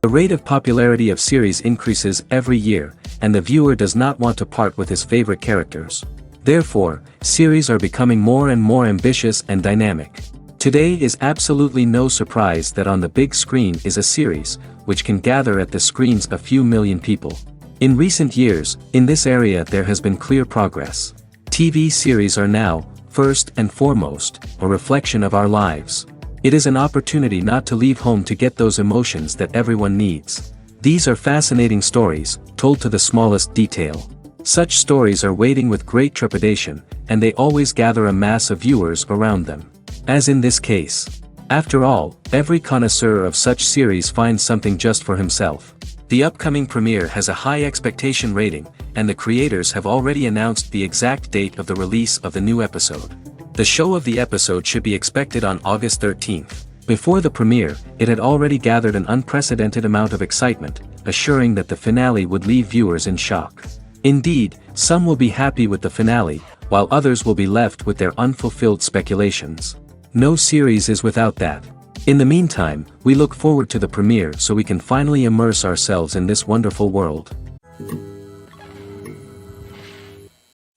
The rate of popularity of series increases every year, and the viewer does not want to part with his favorite characters. Therefore, series are becoming more and more ambitious and dynamic. Today is absolutely no surprise that on the big screen is a series, which can gather at the screens a few million people. In recent years, in this area there has been clear progress. TV series are now, first and foremost, a reflection of our lives. It is an opportunity not to leave home to get those emotions that everyone needs. These are fascinating stories, told to the smallest detail. Such stories are waiting with great trepidation, and they always gather a mass of viewers around them. As in this case. After all, every connoisseur of such series finds something just for himself. The upcoming premiere has a high expectation rating, and the creators have already announced the exact date of the release of the new episode. The show of the episode should be expected on August 13th. Before the premiere, it had already gathered an unprecedented amount of excitement, assuring that the finale would leave viewers in shock. Indeed, some will be happy with the finale, while others will be left with their unfulfilled speculations. No series is without that. In the meantime, we look forward to the premiere so we can finally immerse ourselves in this wonderful world.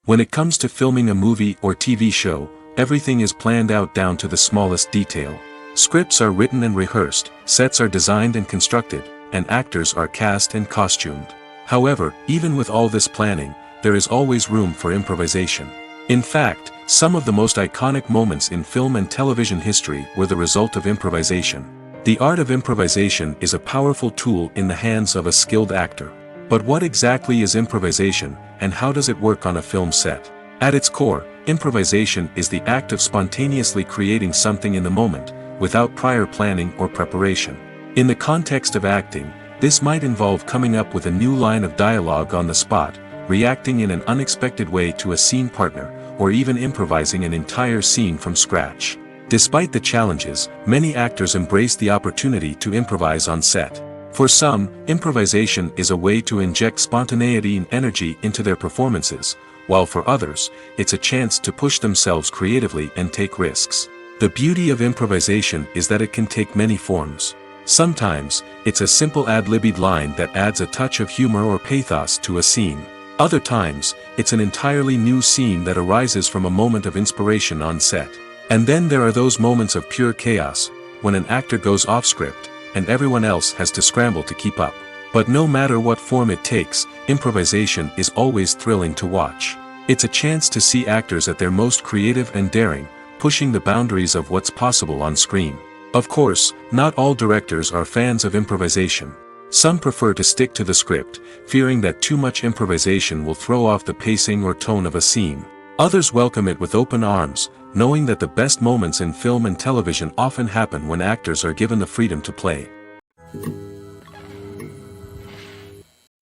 When it comes to filming a movie or TV show, everything is planned out down to the smallest detail. Scripts are written and rehearsed, sets are designed and constructed, and actors are cast and costumed. However, even with all this planning, there is always room for improvisation. In fact, some of the most iconic moments in film and television history were the result of improvisation. The art of improvisation is a powerful tool in the hands of a skilled actor. But what exactly is improvisation, and how does it work on a film set? At its core, improvisation is the act of spontaneously creating something in the moment, without prior planning or preparation. In the context of acting, this might involve coming up with a new line of dialogue on the spot, reacting in an unexpected way to a scene partner, or even improvising an entire scene from scratch. Despite the challenges, many actors embrace the opportunity to improvise on set. For some, improvisation is a way to inject spontaneity and energy into their performances, while for others, it's a chance to push themselves creatively and take risks. The beauty of improvisation is that it can take many forms. Sometimes, it's a simple ad-libbed line that adds a touch of humor or pathos to a scene. Other times, it's an entirely new scene that arises from a moment of inspiration on set. And then there are those moments of pure chaos, when an actor goes off script, and everyone else has to scramble to keep up. But no matter what form it takes, improvisation is always thrilling to watch. It's a chance to see actors at their most creative and daring, pushing the boundaries of what's possible on screen. Of course, not all directors are fans of improvisation. Some prefer to stick to the script, fearing that too much improvisation will throw off the pacing or tone of a scene. Others welcome it with open arms, knowing that the best moments in film and television often happen when actors are given the freedom to play.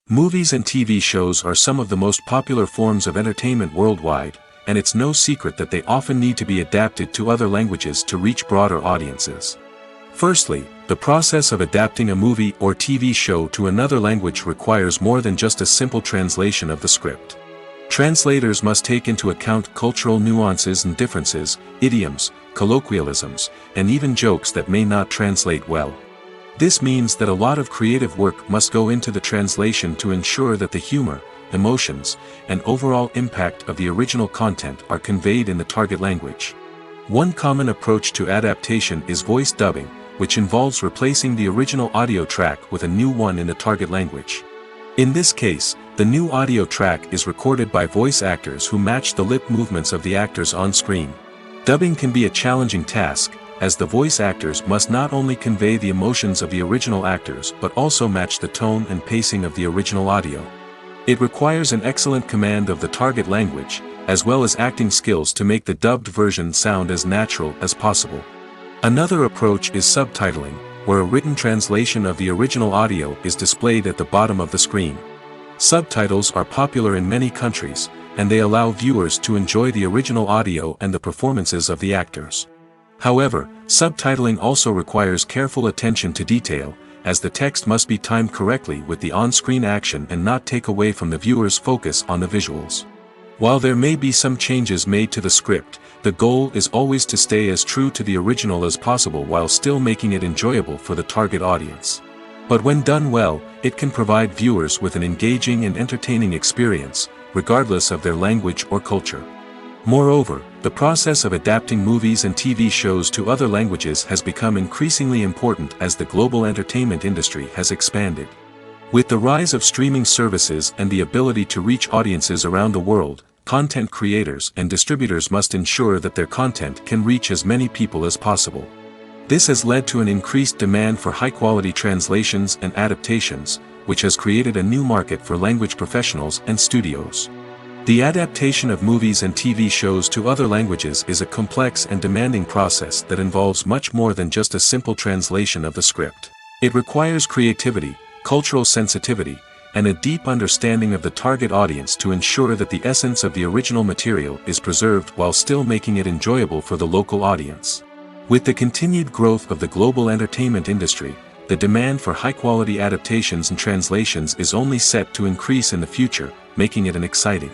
Movies and TV shows are some of the most popular forms of entertainment worldwide, and it's no secret that they often need to be adapted to other languages to reach broader audiences. Firstly, the process of adapting a movie or TV show to another language requires more than just a simple translation of the script. Translators must take into account cultural nuances and differences, idioms, colloquialisms, and even jokes that may not translate well. This means that a lot of creative work must go into the translation to ensure that the humor, emotions, and overall impact of the original content are conveyed in the target language. One common approach to adaptation is voice dubbing, which involves replacing the original audio track with a new one in the target language. In this case, the new audio track is recorded by voice actors who match the lip movements of the actors on screen. Dubbing can be a challenging task, as the voice actors must not only convey the emotions of the original actors but also match the tone and pacing of the original audio. It requires an excellent command of the target language, as well as acting skills to make the dubbed version sound as natural as possible. Another approach is subtitling, where a written translation of the original audio is displayed at the bottom of the screen. Subtitles are popular in many countries, and they allow viewers to enjoy the original audio and the performances of the actors. However, subtitling also requires careful attention to detail, as the text must be timed correctly with the on-screen action and not take away from the viewer's focus on the visuals. While there may be some changes made to the script, the goal is always to stay as true to the original as possible while still making it enjoyable for the target audience. But when done well, it can provide viewers with an engaging and entertaining experience, regardless of their language or culture. Moreover, the process of adapting movies and TV shows to other languages has become increasingly important as the global entertainment industry has expanded. With the rise of streaming services and the ability to reach audiences around the world, content creators and distributors must ensure that their content can reach as many people as possible. This has led to an increased demand for high-quality translations and adaptations, which has created a new market for language professionals and studios. The adaptation of movies and TV shows to other languages is a complex and demanding process that involves much more than just a simple translation of the script. It requires creativity, cultural sensitivity, and a deep understanding of the target audience to ensure that the essence of the original material is preserved while still making it enjoyable for the local audience. With the continued growth of the global entertainment industry, the demand for high-quality adaptations and translations is only set to increase in the future, making it an exciting.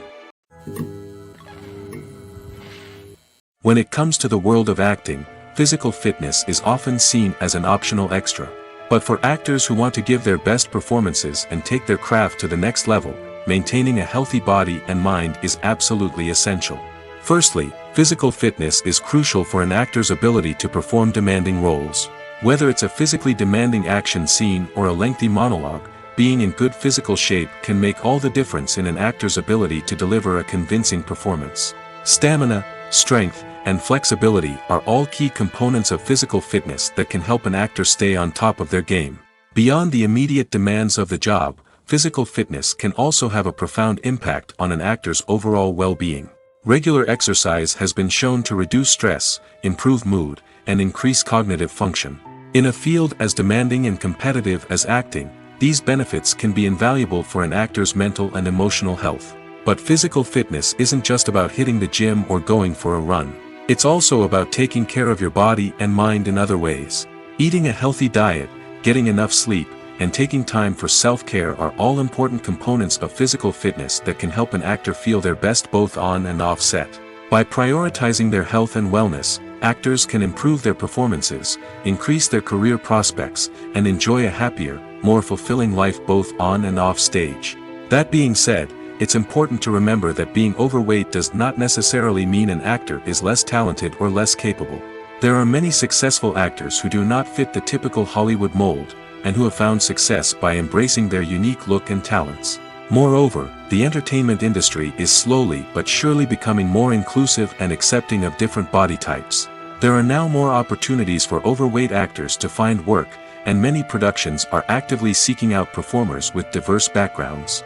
When it comes to the world of acting, physical fitness is often seen as an optional extra. But for actors who want to give their best performances and take their craft to the next level, maintaining a healthy body and mind is absolutely essential. Firstly, physical fitness is crucial for an actor's ability to perform demanding roles. Whether it's a physically demanding action scene or a lengthy monologue, being in good physical shape can make all the difference in an actor's ability to deliver a convincing performance. Stamina, strength, and flexibility are all key components of physical fitness that can help an actor stay on top of their game. Beyond the immediate demands of the job, physical fitness can also have a profound impact on an actor's overall well-being. Regular exercise has been shown to reduce stress, improve mood, and increase cognitive function. In a field as demanding and competitive as acting, these benefits can be invaluable for an actor's mental and emotional health. But physical fitness isn't just about hitting the gym or going for a run. It's also about taking care of your body and mind in other ways. Eating a healthy diet, getting enough sleep, and taking time for self-care are all important components of physical fitness that can help an actor feel their best both on and off set. By prioritizing their health and wellness, actors can improve their performances, increase their career prospects, and enjoy a happier, more fulfilling life both on and off stage. That being said, it's important to remember that being overweight does not necessarily mean an actor is less talented or less capable. There are many successful actors who do not fit the typical Hollywood mold, and who have found success by embracing their unique look and talents. Moreover, the entertainment industry is slowly but surely becoming more inclusive and accepting of different body types. There are now more opportunities for overweight actors to find work, and many productions are actively seeking out performers with diverse backgrounds.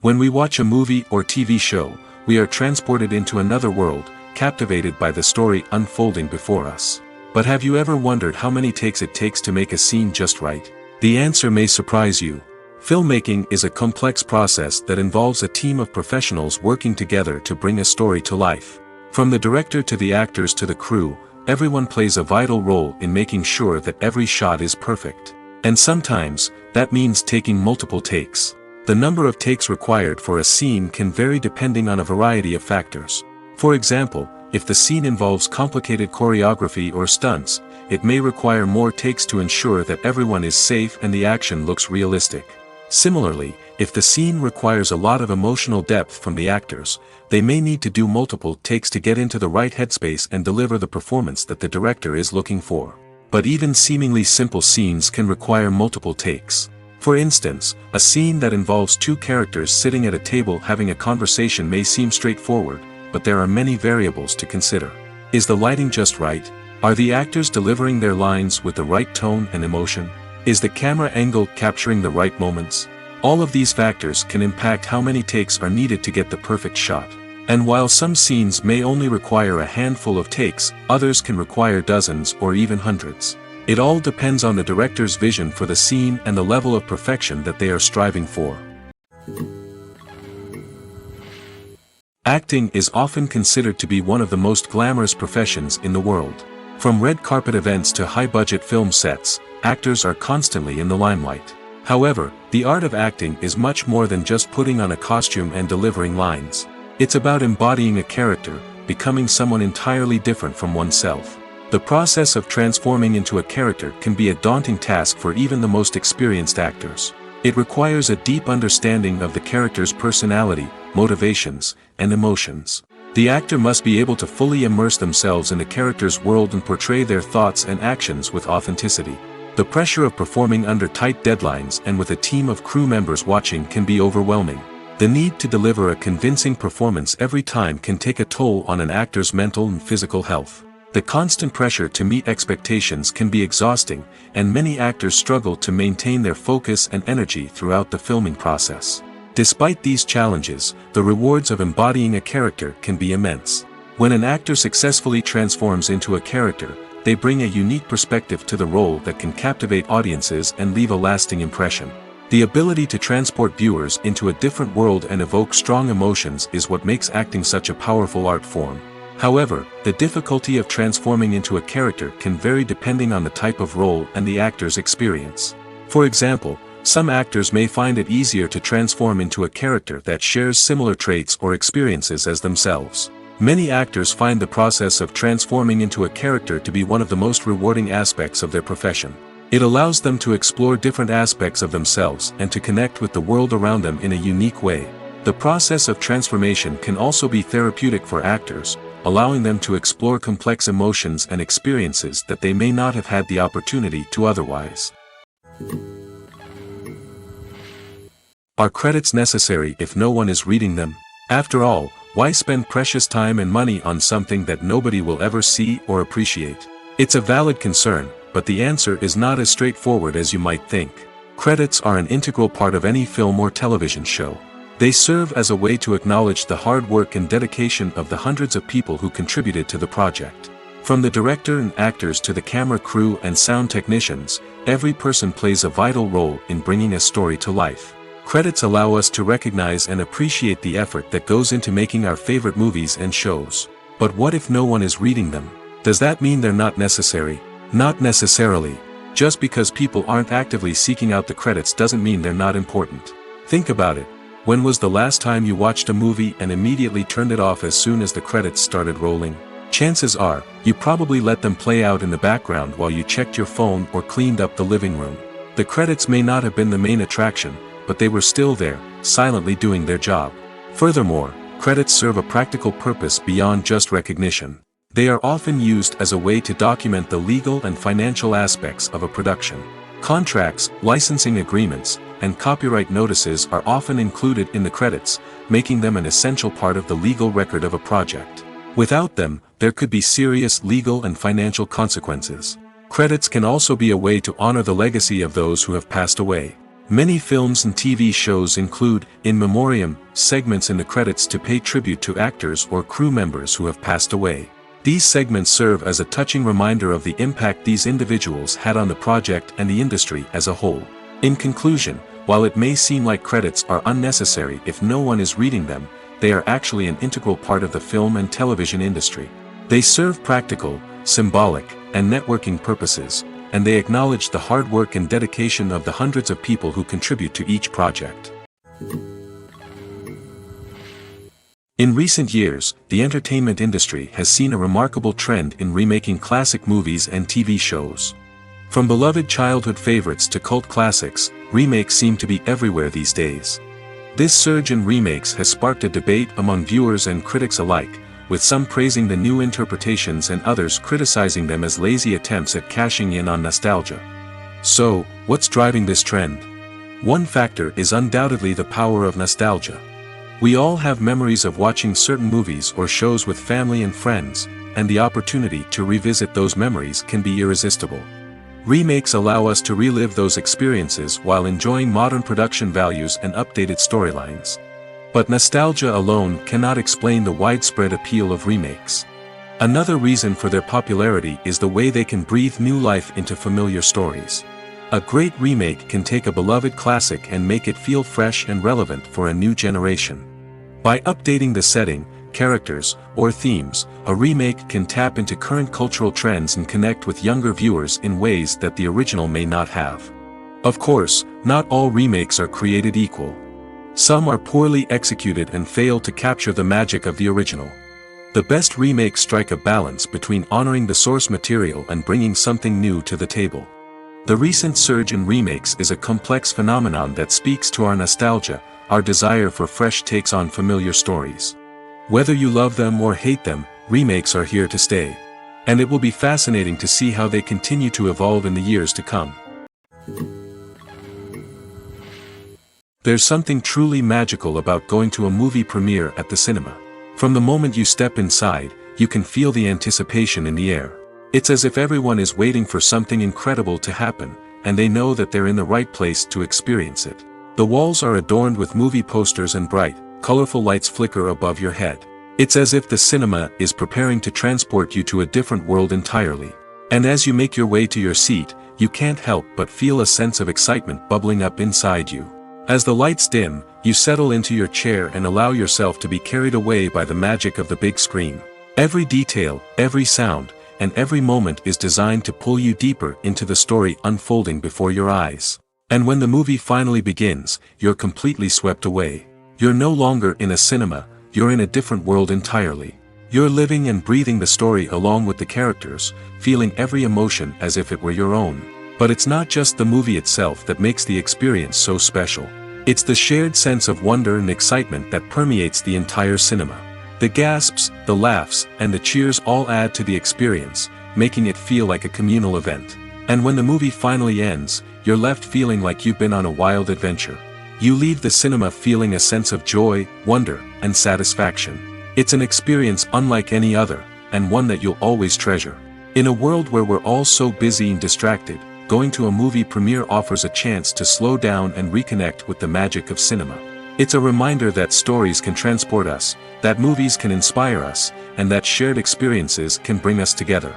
When we watch a movie or TV show, we are transported into another world, captivated by the story unfolding before us. But have you ever wondered how many takes it takes to make a scene just right? The answer may surprise you. Filmmaking is a complex process that involves a team of professionals working together to bring a story to life. From the director to the actors to the crew, everyone plays a vital role in making sure that every shot is perfect. And sometimes, that means taking multiple takes. The number of takes required for a scene can vary depending on a variety of factors. For example, if the scene involves complicated choreography or stunts, it may require more takes to ensure that everyone is safe and the action looks realistic. Similarly, if the scene requires a lot of emotional depth from the actors, they may need to do multiple takes to get into the right headspace and deliver the performance that the director is looking for. But even seemingly simple scenes can require multiple takes. For instance, a scene that involves two characters sitting at a table having a conversation may seem straightforward, but there are many variables to consider. Is the lighting just right? Are the actors delivering their lines with the right tone and emotion? Is the camera angle capturing the right moments? All of these factors can impact how many takes are needed to get the perfect shot. And while some scenes may only require a handful of takes, others can require dozens or even hundreds. It all depends on the director's vision for the scene and the level of perfection that they are striving for. Acting is often considered to be one of the most glamorous professions in the world. From red carpet events to high-budget film sets, actors are constantly in the limelight. However, the art of acting is much more than just putting on a costume and delivering lines. It's about embodying a character, becoming someone entirely different from oneself. The process of transforming into a character can be a daunting task for even the most experienced actors. It requires a deep understanding of the character's personality, motivations, and emotions. The actor must be able to fully immerse themselves in the character's world and portray their thoughts and actions with authenticity. The pressure of performing under tight deadlines and with a team of crew members watching can be overwhelming. The need to deliver a convincing performance every time can take a toll on an actor's mental and physical health. The constant pressure to meet expectations can be exhausting, and many actors struggle to maintain their focus and energy throughout the filming process. Despite these challenges, the rewards of embodying a character can be immense. When an actor successfully transforms into a character, they bring a unique perspective to the role that can captivate audiences and leave a lasting impression. The ability to transport viewers into a different world and evoke strong emotions is what makes acting such a powerful art form. However, the difficulty of transforming into a character can vary depending on the type of role and the actor's experience. For example, some actors may find it easier to transform into a character that shares similar traits or experiences as themselves. Many actors find the process of transforming into a character to be one of the most rewarding aspects of their profession. It allows them to explore different aspects of themselves and to connect with the world around them in a unique way. The process of transformation can also be therapeutic for actors, allowing them to explore complex emotions and experiences that they may not have had the opportunity to otherwise. Are credits necessary if no one is reading them? After all, why spend precious time and money on something that nobody will ever see or appreciate? It's a valid concern, but the answer is not as straightforward as you might think. Credits are an integral part of any film or television show. They serve as a way to acknowledge the hard work and dedication of the hundreds of people who contributed to the project. From the director and actors to the camera crew and sound technicians, every person plays a vital role in bringing a story to life. Credits allow us to recognize and appreciate the effort that goes into making our favorite movies and shows. But what if no one is reading them? Does that mean they're not necessary? Not necessarily. Just because people aren't actively seeking out the credits doesn't mean they're not important. Think about it. When was the last time you watched a movie and immediately turned it off as soon as the credits started rolling? Chances are, you probably let them play out in the background while you checked your phone or cleaned up the living room. The credits may not have been the main attraction, but they were still there, silently doing their job. Furthermore, credits serve a practical purpose beyond just recognition. They are often used as a way to document the legal and financial aspects of a production. Contracts, licensing agreements, and copyright notices are often included in the credits, making them an essential part of the legal record of a project. Without them, there could be serious legal and financial consequences. Credits can also be a way to honor the legacy of those who have passed away. Many films and TV shows include, in memoriam, segments in the credits to pay tribute to actors or crew members who have passed away. These segments serve as a touching reminder of the impact these individuals had on the project and the industry as a whole. In conclusion, while it may seem like credits are unnecessary if no one is reading them, they are actually an integral part of the film and television industry. They serve practical, symbolic, and networking purposes, and they acknowledge the hard work and dedication of the hundreds of people who contribute to each project. In recent years, the entertainment industry has seen a remarkable trend in remaking classic movies and TV shows. From beloved childhood favorites to cult classics, remakes seem to be everywhere these days. This surge in remakes has sparked a debate among viewers and critics alike, with some praising the new interpretations and others criticizing them as lazy attempts at cashing in on nostalgia. So, what's driving this trend? One factor is undoubtedly the power of nostalgia. We all have memories of watching certain movies or shows with family and friends, and the opportunity to revisit those memories can be irresistible. Remakes allow us to relive those experiences while enjoying modern production values and updated storylines. But nostalgia alone cannot explain the widespread appeal of remakes. Another reason for their popularity is the way they can breathe new life into familiar stories. A great remake can take a beloved classic and make it feel fresh and relevant for a new generation. By updating the setting, characters, or themes, a remake can tap into current cultural trends and connect with younger viewers in ways that the original may not have. Of course, not all remakes are created equal. Some are poorly executed and fail to capture the magic of the original. The best remakes strike a balance between honoring the source material and bringing something new to the table. The recent surge in remakes is a complex phenomenon that speaks to our nostalgia, our desire for fresh takes on familiar stories. Whether you love them or hate them, remakes are here to stay. And it will be fascinating to see how they continue to evolve in the years to come. There's something truly magical about going to a movie premiere at the cinema. From the moment you step inside, you can feel the anticipation in the air. It's as if everyone is waiting for something incredible to happen, and they know that they're in the right place to experience it. The walls are adorned with movie posters and bright, colorful lights flicker above your head. It's as if the cinema is preparing to transport you to a different world entirely. And as you make your way to your seat, you can't help but feel a sense of excitement bubbling up inside you. As the lights dim, you settle into your chair and allow yourself to be carried away by the magic of the big screen. Every detail, every sound, and every moment is designed to pull you deeper into the story unfolding before your eyes. And when the movie finally begins, you're completely swept away. You're no longer in a cinema, you're in a different world entirely. You're living and breathing the story along with the characters, feeling every emotion as if it were your own. But it's not just the movie itself that makes the experience so special. It's the shared sense of wonder and excitement that permeates the entire cinema. The gasps, the laughs, and the cheers all add to the experience, making it feel like a communal event. And when the movie finally ends, you're left feeling like you've been on a wild adventure. You leave the cinema feeling a sense of joy, wonder, and satisfaction. It's an experience unlike any other, and one that you'll always treasure. In a world where we're all so busy and distracted, going to a movie premiere offers a chance to slow down and reconnect with the magic of cinema. It's a reminder that stories can transport us, that movies can inspire us, and that shared experiences can bring us together.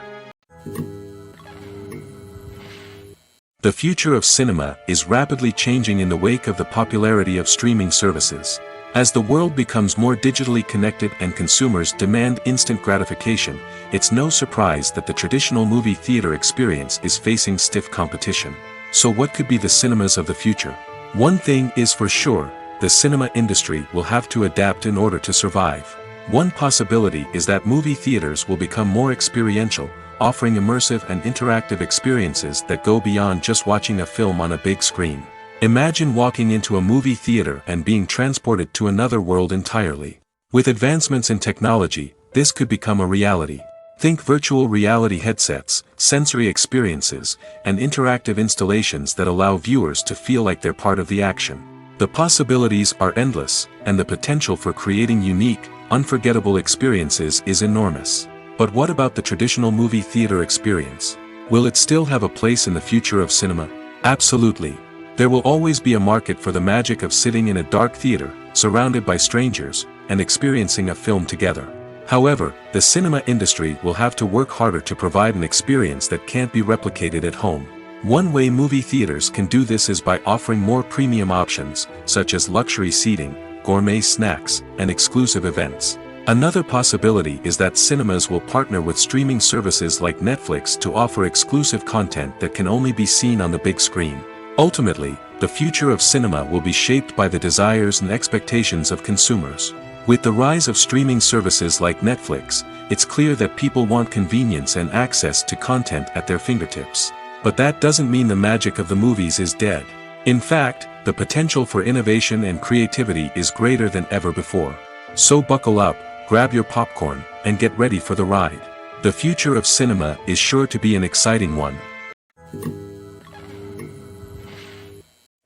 The future of cinema is rapidly changing in the wake of the popularity of streaming services. As the world becomes more digitally connected and consumers demand instant gratification, it's no surprise that the traditional movie theater experience is facing stiff competition. So what could be the cinemas of the future? One thing is for sure, the cinema industry will have to adapt in order to survive. One possibility is that movie theaters will become more experiential, offering immersive and interactive experiences that go beyond just watching a film on a big screen. Imagine walking into a movie theater and being transported to another world entirely. With advancements in technology, this could become a reality. Think virtual reality headsets, sensory experiences, and interactive installations that allow viewers to feel like they're part of the action. The possibilities are endless, and the potential for creating unique, unforgettable experiences is enormous. But what about the traditional movie theater experience? Will it still have a place in the future of cinema? Absolutely. There will always be a market for the magic of sitting in a dark theater, surrounded by strangers, and experiencing a film together. However, the cinema industry will have to work harder to provide an experience that can't be replicated at home. One way movie theaters can do this is by offering more premium options, such as luxury seating, gourmet snacks, and exclusive events. Another possibility is that cinemas will partner with streaming services like Netflix to offer exclusive content that can only be seen on the big screen. Ultimately, the future of cinema will be shaped by the desires and expectations of consumers. With the rise of streaming services like Netflix, it's clear that people want convenience and access to content at their fingertips. But that doesn't mean the magic of the movies is dead. In fact, the potential for innovation and creativity is greater than ever before. So buckle up, grab your popcorn, and get ready for the ride. The future of cinema is sure to be an exciting one.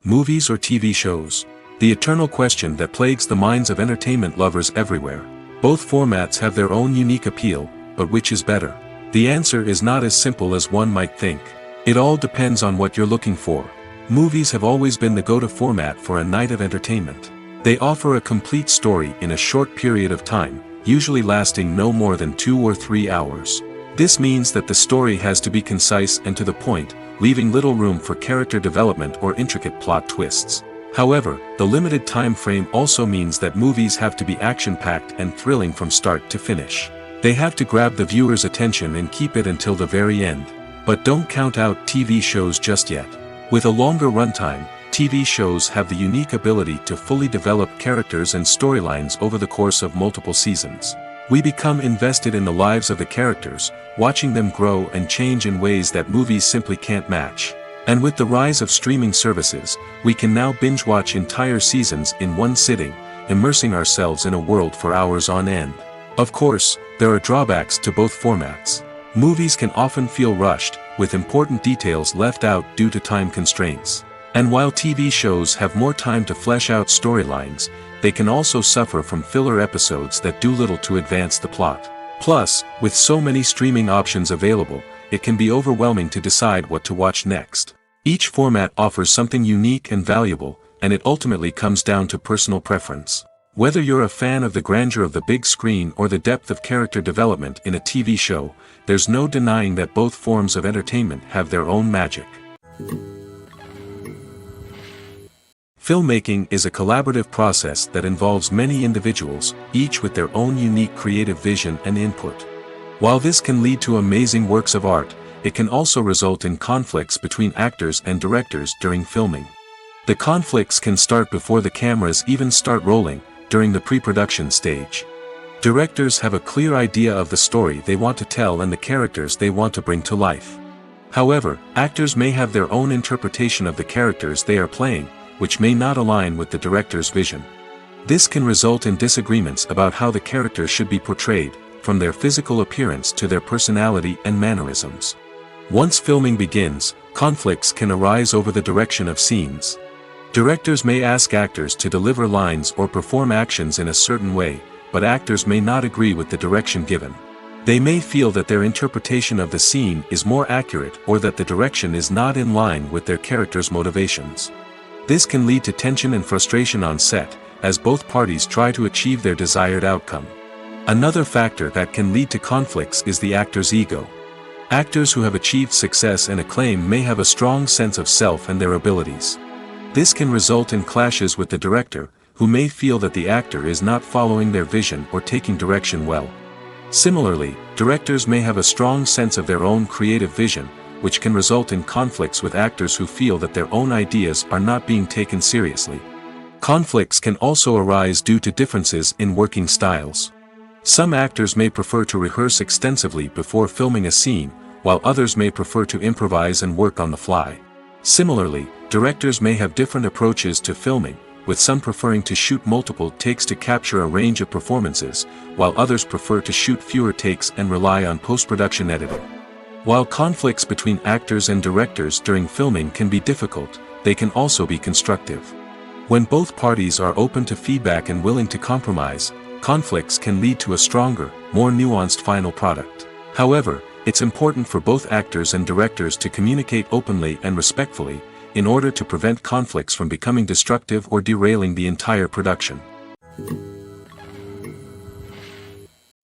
Movies or TV shows? The eternal question that plagues the minds of entertainment lovers everywhere. Both formats have their own unique appeal, but which is better? The answer is not as simple as one might think. It all depends on what you're looking for. Movies have always been the go-to format for a night of entertainment. They offer a complete story in a short period of time, usually lasting no more than 2 or 3 hours. This means that the story has to be concise and to the point, leaving little room for character development or intricate plot twists. However, the limited time frame also means that movies have to be action-packed and thrilling from start to finish. They have to grab the viewer's attention and keep it until the very end. But don't count out TV shows just yet. With a longer runtime, TV shows have the unique ability to fully develop characters and storylines over the course of multiple seasons. We become invested in the lives of the characters, watching them grow and change in ways that movies simply can't match. And with the rise of streaming services, we can now binge-watch entire seasons in one sitting, immersing ourselves in a world for hours on end. Of course, there are drawbacks to both formats. Movies can often feel rushed, with important details left out due to time constraints. And while TV shows have more time to flesh out storylines, they can also suffer from filler episodes that do little to advance the plot. Plus, with so many streaming options available, it can be overwhelming to decide what to watch next. Each format offers something unique and valuable, and it ultimately comes down to personal preference. Whether you're a fan of the grandeur of the big screen or the depth of character development in a TV show, there's no denying that both forms of entertainment have their own magic. Filmmaking is a collaborative process that involves many individuals, each with their own unique creative vision and input. While this can lead to amazing works of art, it can also result in conflicts between actors and directors during filming. The conflicts can start before the cameras even start rolling, during the pre-production stage. Directors have a clear idea of the story they want to tell and the characters they want to bring to life. However, actors may have their own interpretation of the characters they are playing, which may not align with the director's vision. This can result in disagreements about how the characters should be portrayed, from their physical appearance to their personality and mannerisms. Once filming begins, conflicts can arise over the direction of scenes. Directors may ask actors to deliver lines or perform actions in a certain way, but actors may not agree with the direction given. They may feel that their interpretation of the scene is more accurate or that the direction is not in line with their character's motivations. This can lead to tension and frustration on set, as both parties try to achieve their desired outcome. Another factor that can lead to conflicts is the actor's ego. Actors who have achieved success and acclaim may have a strong sense of self and their abilities. This can result in clashes with the director, who may feel that the actor is not following their vision or taking direction well. Similarly, directors may have a strong sense of their own creative vision, which can result in conflicts with actors who feel that their own ideas are not being taken seriously. Conflicts can also arise due to differences in working styles. Some actors may prefer to rehearse extensively before filming a scene, while others may prefer to improvise and work on the fly. Similarly, directors may have different approaches to filming, with some preferring to shoot multiple takes to capture a range of performances, while others prefer to shoot fewer takes and rely on post-production editing. While conflicts between actors and directors during filming can be difficult, they can also be constructive. When both parties are open to feedback and willing to compromise, conflicts can lead to a stronger, more nuanced final product. However, it's important for both actors and directors to communicate openly and respectfully, in order to prevent conflicts from becoming destructive or derailing the entire production.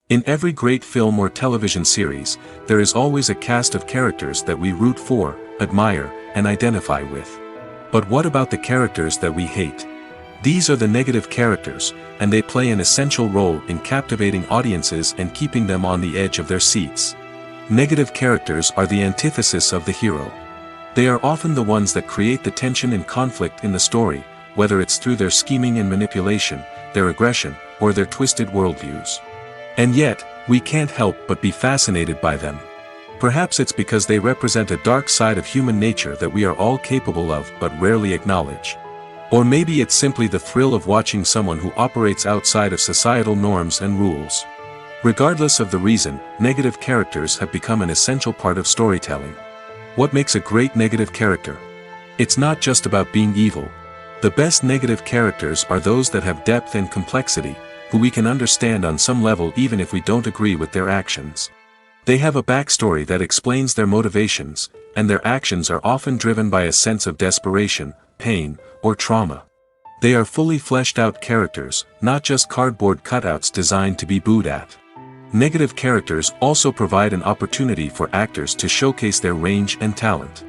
In every great film or television series, there is always a cast of characters that we root for, admire, and identify with. But what about the characters that we hate? These are the negative characters, and they play an essential role in captivating audiences and keeping them on the edge of their seats. Negative characters are the antithesis of the hero. They are often the ones that create the tension and conflict in the story, whether it's through their scheming and manipulation, their aggression, or their twisted worldviews. And yet, we can't help but be fascinated by them. Perhaps it's because they represent a dark side of human nature that we are all capable of but rarely acknowledge. Or maybe it's simply the thrill of watching someone who operates outside of societal norms and rules. Regardless of the reason, negative characters have become an essential part of storytelling. What makes a great negative character? It's not just about being evil. The best negative characters are those that have depth and complexity, who we can understand on some level even if we don't agree with their actions. They have a backstory that explains their motivations, and their actions are often driven by a sense of desperation, pain, or trauma. They are fully fleshed out characters, not just cardboard cutouts designed to be booed at. Negative characters also provide an opportunity for actors to showcase their range and talent.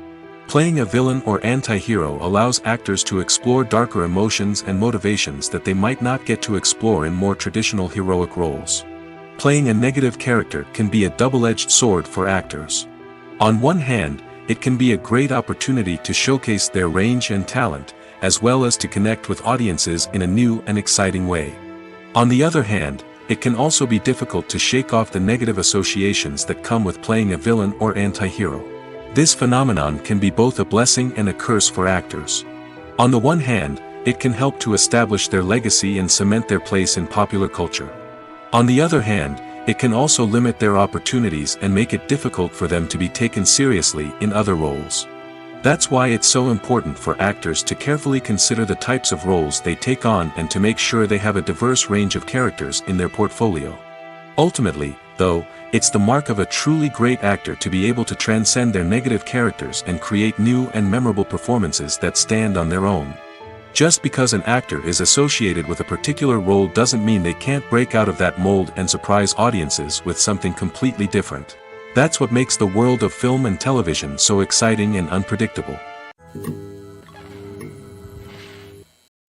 Playing a villain or anti-hero allows actors to explore darker emotions and motivations that they might not get to explore in more traditional heroic roles. Playing a negative character can be a double-edged sword for actors. On one hand, it can be a great opportunity to showcase their range and talent, as well as to connect with audiences in a new and exciting way. On the other hand, it can also be difficult to shake off the negative associations that come with playing a villain or anti-hero. This phenomenon can be both a blessing and a curse for actors. On the one hand, it can help to establish their legacy and cement their place in popular culture. On the other hand, it can also limit their opportunities and make it difficult for them to be taken seriously in other roles. That's why it's so important for actors to carefully consider the types of roles they take on and to make sure they have a diverse range of characters in their portfolio. Ultimately, though, it's the mark of a truly great actor to be able to transcend their negative characters and create new and memorable performances that stand on their own. Just because an actor is associated with a particular role doesn't mean they can't break out of that mold and surprise audiences with something completely different. That's what makes the world of film and television so exciting and unpredictable.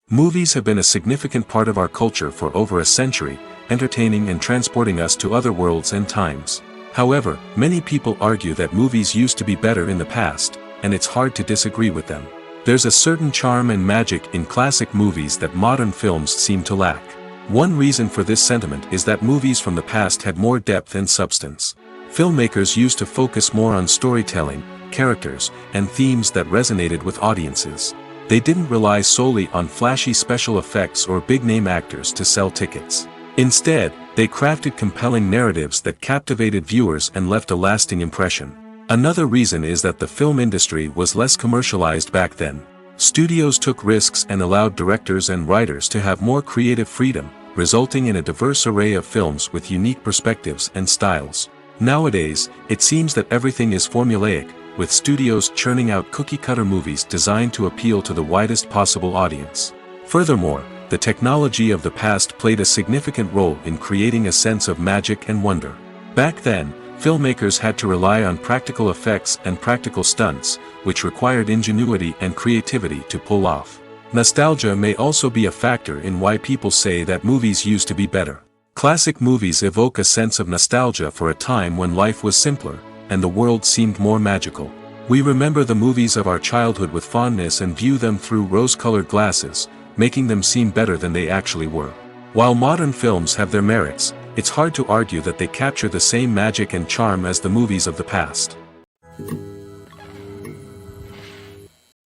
Movies have been a significant part of our culture for over a century, entertaining and transporting us to other worlds and times. However, many people argue that movies used to be better in the past, and it's hard to disagree with them. There's a certain charm and magic in classic movies that modern films seem to lack. One reason for this sentiment is that movies from the past had more depth and substance. Filmmakers used to focus more on storytelling, characters, and themes that resonated with audiences. They didn't rely solely on flashy special effects or big-name actors to sell tickets. Instead, they crafted compelling narratives that captivated viewers and left a lasting impression. Another reason is that the film industry was less commercialized back then. Studios took risks and allowed directors and writers to have more creative freedom, resulting in a diverse array of films with unique perspectives and styles. Nowadays, it seems that everything is formulaic, with studios churning out cookie-cutter movies designed to appeal to the widest possible audience. Furthermore, the technology of the past played a significant role in creating a sense of magic and wonder. Back then, filmmakers had to rely on practical effects and practical stunts, which required ingenuity and creativity to pull off. Nostalgia may also be a factor in why people say that movies used to be better. Classic movies evoke a sense of nostalgia for a time when life was simpler, and the world seemed more magical. We remember the movies of our childhood with fondness and view them through rose-colored glasses, making them seem better than they actually were. While modern films have their merits, it's hard to argue that they capture the same magic and charm as the movies of the past.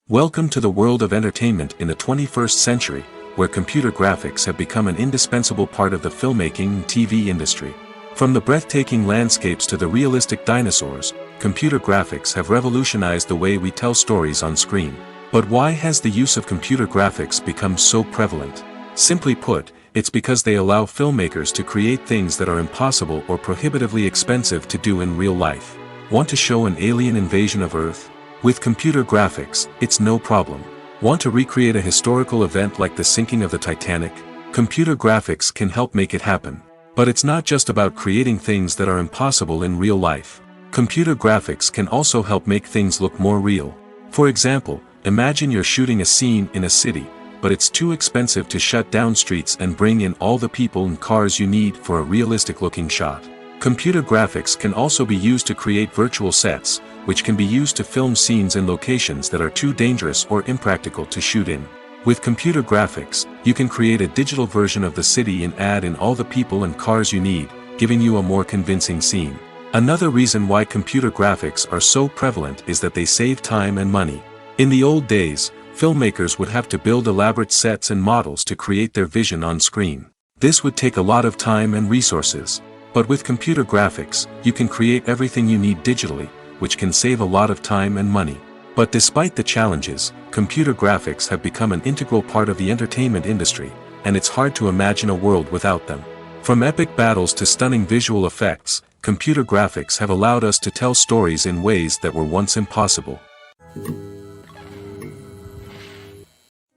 Welcome to the world of entertainment in the 21st century, where computer graphics have become an indispensable part of the filmmaking and TV industry. From the breathtaking landscapes to the realistic dinosaurs, computer graphics have revolutionized the way we tell stories on screen. But why has the use of computer graphics become so prevalent? Simply put, it's because they allow filmmakers to create things that are impossible or prohibitively expensive to do in real life. Want to show an alien invasion of Earth? With computer graphics, it's no problem. Want to recreate a historical event like the sinking of the Titanic? Computer graphics can help make it happen. But it's not just about creating things that are impossible in real life. Computer graphics can also help make things look more real. For example, imagine you're shooting a scene in a city, but it's too expensive to shut down streets and bring in all the people and cars you need for a realistic-looking shot. Computer graphics can also be used to create virtual sets, which can be used to film scenes in locations that are too dangerous or impractical to shoot in. With computer graphics, you can create a digital version of the city and add in all the people and cars you need, giving you a more convincing scene. Another reason why computer graphics are so prevalent is that they save time and money. In the old days, filmmakers would have to build elaborate sets and models to create their vision on screen. This would take a lot of time and resources. But with computer graphics, you can create everything you need digitally, which can save a lot of time and money. But despite the challenges, computer graphics have become an integral part of the entertainment industry, and it's hard to imagine a world without them. From epic battles to stunning visual effects, computer graphics have allowed us to tell stories in ways that were once impossible.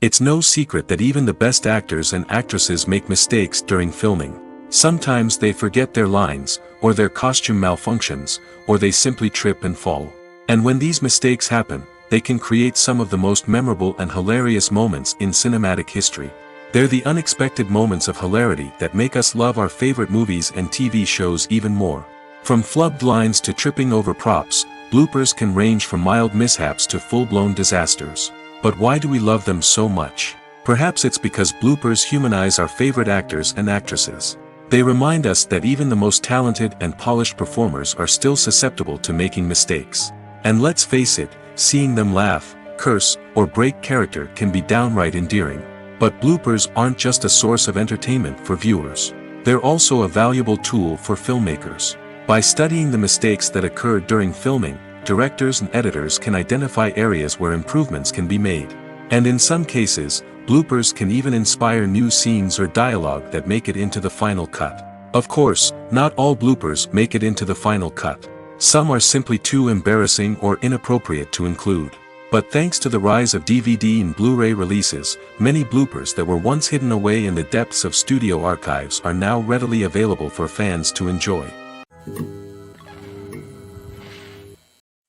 It's no secret that even the best actors and actresses make mistakes during filming. Sometimes they forget their lines, or their costume malfunctions, or they simply trip and fall. And when these mistakes happen, they can create some of the most memorable and hilarious moments in cinematic history. They're the unexpected moments of hilarity that make us love our favorite movies and TV shows even more. From flubbed lines to tripping over props, bloopers can range from mild mishaps to full-blown disasters. But why do we love them so much? Perhaps it's because bloopers humanize our favorite actors and actresses. They remind us that even the most talented and polished performers are still susceptible to making mistakes. And let's face it, seeing them laugh, curse, or break character can be downright endearing. But bloopers aren't just a source of entertainment for viewers. They're also a valuable tool for filmmakers. By studying the mistakes that occur during filming, directors and editors can identify areas where improvements can be made. And in some cases, bloopers can even inspire new scenes or dialogue that make it into the final cut. Of course, not all bloopers make it into the final cut. Some are simply too embarrassing or inappropriate to include. But thanks to the rise of DVD and Blu-ray releases, many bloopers that were once hidden away in the depths of studio archives are now readily available for fans to enjoy.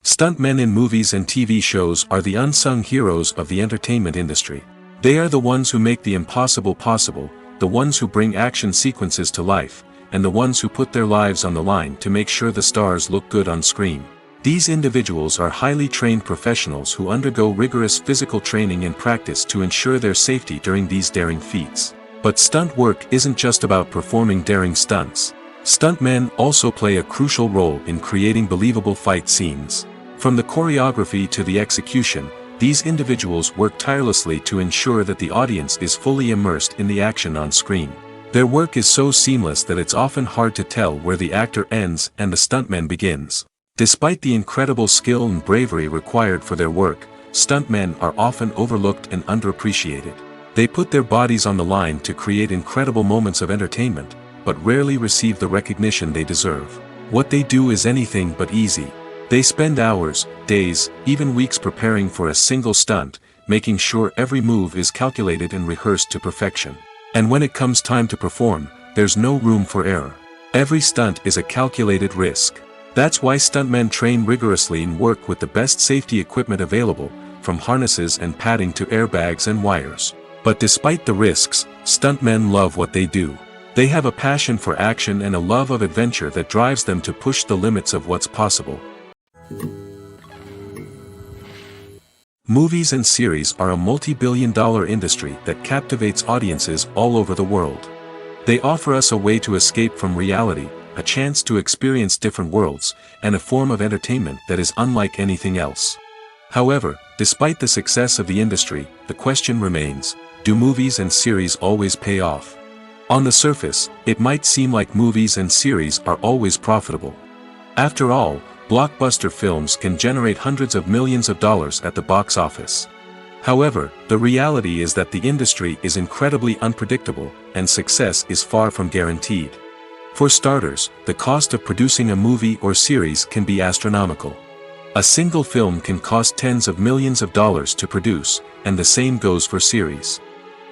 Stuntmen in movies and TV shows are the unsung heroes of the entertainment industry. They are the ones who make the impossible possible, the ones who bring action sequences to life, and the ones who put their lives on the line to make sure the stars look good on screen. These individuals are highly trained professionals who undergo rigorous physical training and practice to ensure their safety during these daring feats. But stunt work isn't just about performing daring stunts. Stuntmen also play a crucial role in creating believable fight scenes. From the choreography to the execution, these individuals work tirelessly to ensure that the audience is fully immersed in the action on screen. Their work is so seamless that it's often hard to tell where the actor ends and the stuntman begins. Despite the incredible skill and bravery required for their work, stuntmen are often overlooked and underappreciated. They put their bodies on the line to create incredible moments of entertainment, but rarely receive the recognition they deserve. What they do is anything but easy. They spend hours, days, even weeks preparing for a single stunt, making sure every move is calculated and rehearsed to perfection. And when it comes time to perform, there's no room for error. Every stunt is a calculated risk. That's why stuntmen train rigorously and work with the best safety equipment available, from harnesses and padding to airbags and wires. But despite the risks, stuntmen love what they do. They have a passion for action and a love of adventure that drives them to push the limits of what's possible. Movies and series are a multi-billion-dollar industry that captivates audiences all over the world. They offer us a way to escape from reality, a chance to experience different worlds, and a form of entertainment that is unlike anything else. However, despite the success of the industry, the question remains, do movies and series always pay off? On the surface, it might seem like movies and series are always profitable. After all, blockbuster films can generate hundreds of millions of dollars at the box office. However, the reality is that the industry is incredibly unpredictable, and success is far from guaranteed. For starters, the cost of producing a movie or series can be astronomical. A single film can cost tens of millions of dollars to produce, and the same goes for series.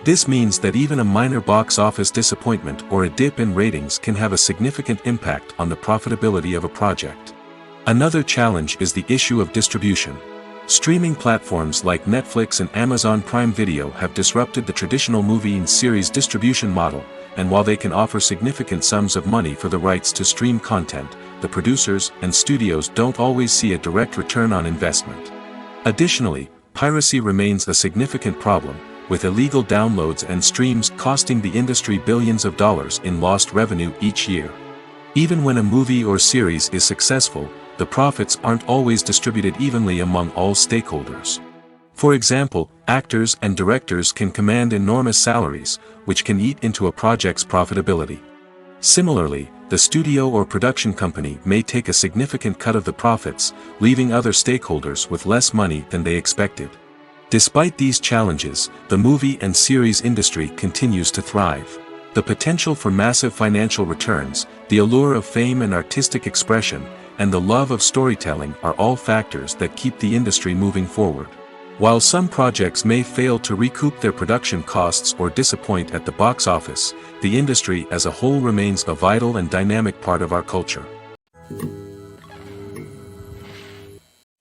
This means that even a minor box office disappointment or a dip in ratings can have a significant impact on the profitability of a project. Another challenge is the issue of distribution. Streaming platforms like Netflix and Amazon Prime Video have disrupted the traditional movie and series distribution model, and while they can offer significant sums of money for the rights to stream content, the producers and studios don't always see a direct return on investment. Additionally, piracy remains a significant problem, with illegal downloads and streams costing the industry billions of dollars in lost revenue each year. Even when a movie or series is successful, the profits aren't always distributed evenly among all stakeholders. For example, actors and directors can command enormous salaries, which can eat into a project's profitability. Similarly, the studio or production company may take a significant cut of the profits, leaving other stakeholders with less money than they expected. Despite these challenges, the movie and series industry continues to thrive. The potential for massive financial returns, the allure of fame and artistic expression, and the love of storytelling are all factors that keep the industry moving forward. While some projects may fail to recoup their production costs or disappoint at the box office, the industry as a whole remains a vital and dynamic part of our culture.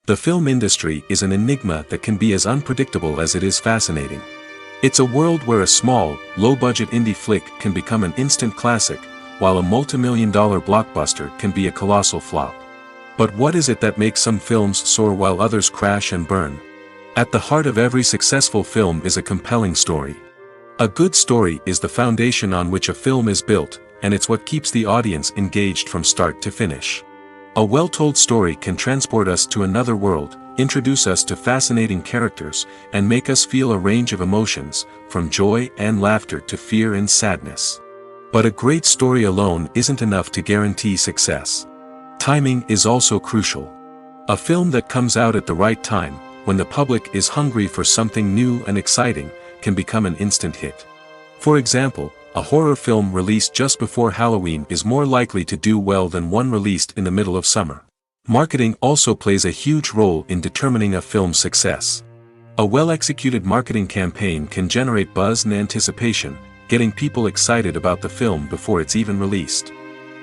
The film industry is an enigma that can be as unpredictable as it is fascinating. It's a world where a small, low-budget indie flick can become an instant classic, while a multi-million-dollar blockbuster can be a colossal flop. But what is it that makes some films soar while others crash and burn? At the heart of every successful film is a compelling story. A good story is the foundation on which a film is built, and it's what keeps the audience engaged from start to finish. A well-told story can transport us to another world, introduce us to fascinating characters, and make us feel a range of emotions, from joy and laughter to fear and sadness. But a great story alone isn't enough to guarantee success. Timing is also crucial. A film that comes out at the right time, when the public is hungry for something new and exciting, can become an instant hit. For example, a horror film released just before Halloween is more likely to do well than one released in the middle of summer. Marketing also plays a huge role in determining a film's success. A well-executed marketing campaign can generate buzz and anticipation, getting people excited about the film before it's even released.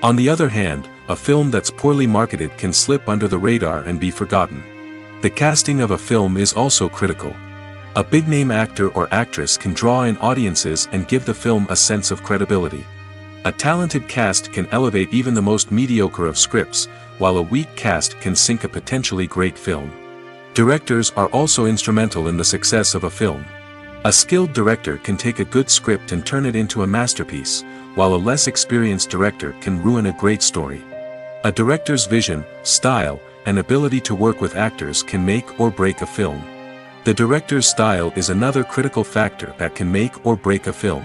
On the other hand, a film that's poorly marketed can slip under the radar and be forgotten. The casting of a film is also critical. A big-name actor or actress can draw in audiences and give the film a sense of credibility. A talented cast can elevate even the most mediocre of scripts, while a weak cast can sink a potentially great film. Directors are also instrumental in the success of a film. A skilled director can take a good script and turn it into a masterpiece, while a less experienced director can ruin a great story. A director's vision, style, and ability to work with actors can make or break a film. The director's style is another critical factor that can make or break a film.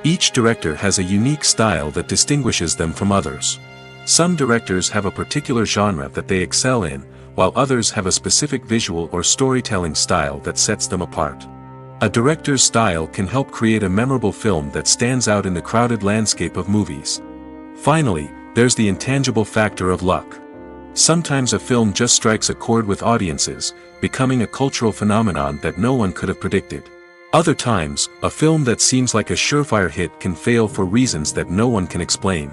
Each director has a unique style that distinguishes them from others. Some directors have a particular genre that they excel in, while others have a specific visual or storytelling style that sets them apart. A director's style can help create a memorable film that stands out in the crowded landscape of movies. Finally, there's the intangible factor of luck. Sometimes a film just strikes a chord with audiences, becoming a cultural phenomenon that no one could have predicted. Other times, a film that seems like a surefire hit can fail for reasons that no one can explain.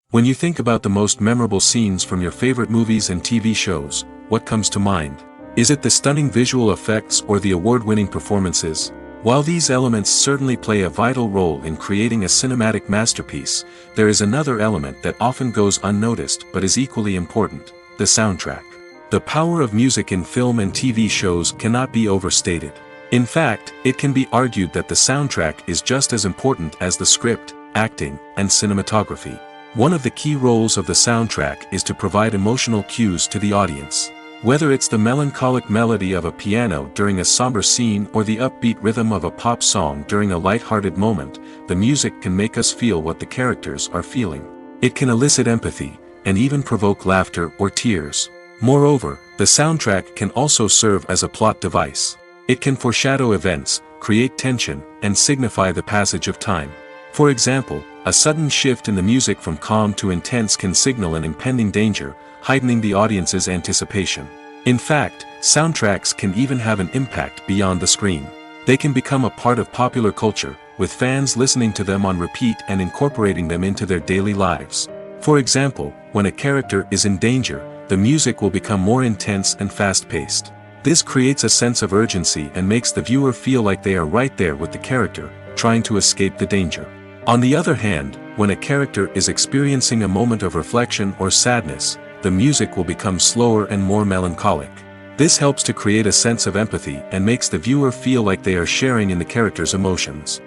When you think about the most memorable scenes from your favorite movies and TV shows, what comes to mind? Is it the stunning visual effects or the award-winning performances? While these elements certainly play a vital role in creating a cinematic masterpiece, there is another element that often goes unnoticed but is equally important: the soundtrack. The power of music in film and TV shows cannot be overstated. In fact, it can be argued that the soundtrack is just as important as the script, acting, and cinematography. One of the key roles of the soundtrack is to provide emotional cues to the audience. Whether it's the melancholic melody of a piano during a somber scene or the upbeat rhythm of a pop song during a light-hearted moment, the music can make us feel what the characters are feeling. It can elicit empathy, and even provoke laughter or tears. Moreover, the soundtrack can also serve as a plot device. It can foreshadow events, create tension, and signify the passage of time. For example, a sudden shift in the music from calm to intense can signal an impending danger, heightening the audience's anticipation. In fact, soundtracks can even have an impact beyond the screen. They can become a part of popular culture, with fans listening to them on repeat and incorporating them into their daily lives. For example, when a character is in danger, the music will become more intense and fast-paced. This creates a sense of urgency and makes the viewer feel like they are right there with the character, trying to escape the danger. On the other hand, when a character is experiencing a moment of reflection or sadness, the music will become slower and more melancholic. This helps to create a sense of empathy and makes the viewer feel like they are sharing in the character's emotions.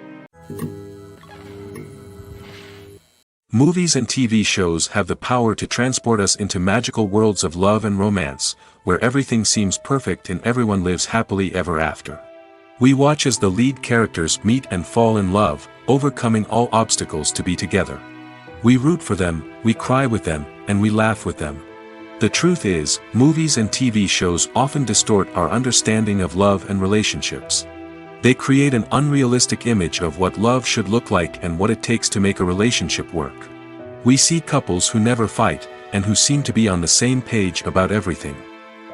Movies and TV shows have the power to transport us into magical worlds of love and romance, where everything seems perfect and everyone lives happily ever after. We watch as the lead characters meet and fall in love, overcoming all obstacles to be together. We root for them, we cry with them, and we laugh with them. The truth is, movies and TV shows often distort our understanding of love and relationships. They create an unrealistic image of what love should look like and what it takes to make a relationship work. We see couples who never fight, and who seem to be on the same page about everything.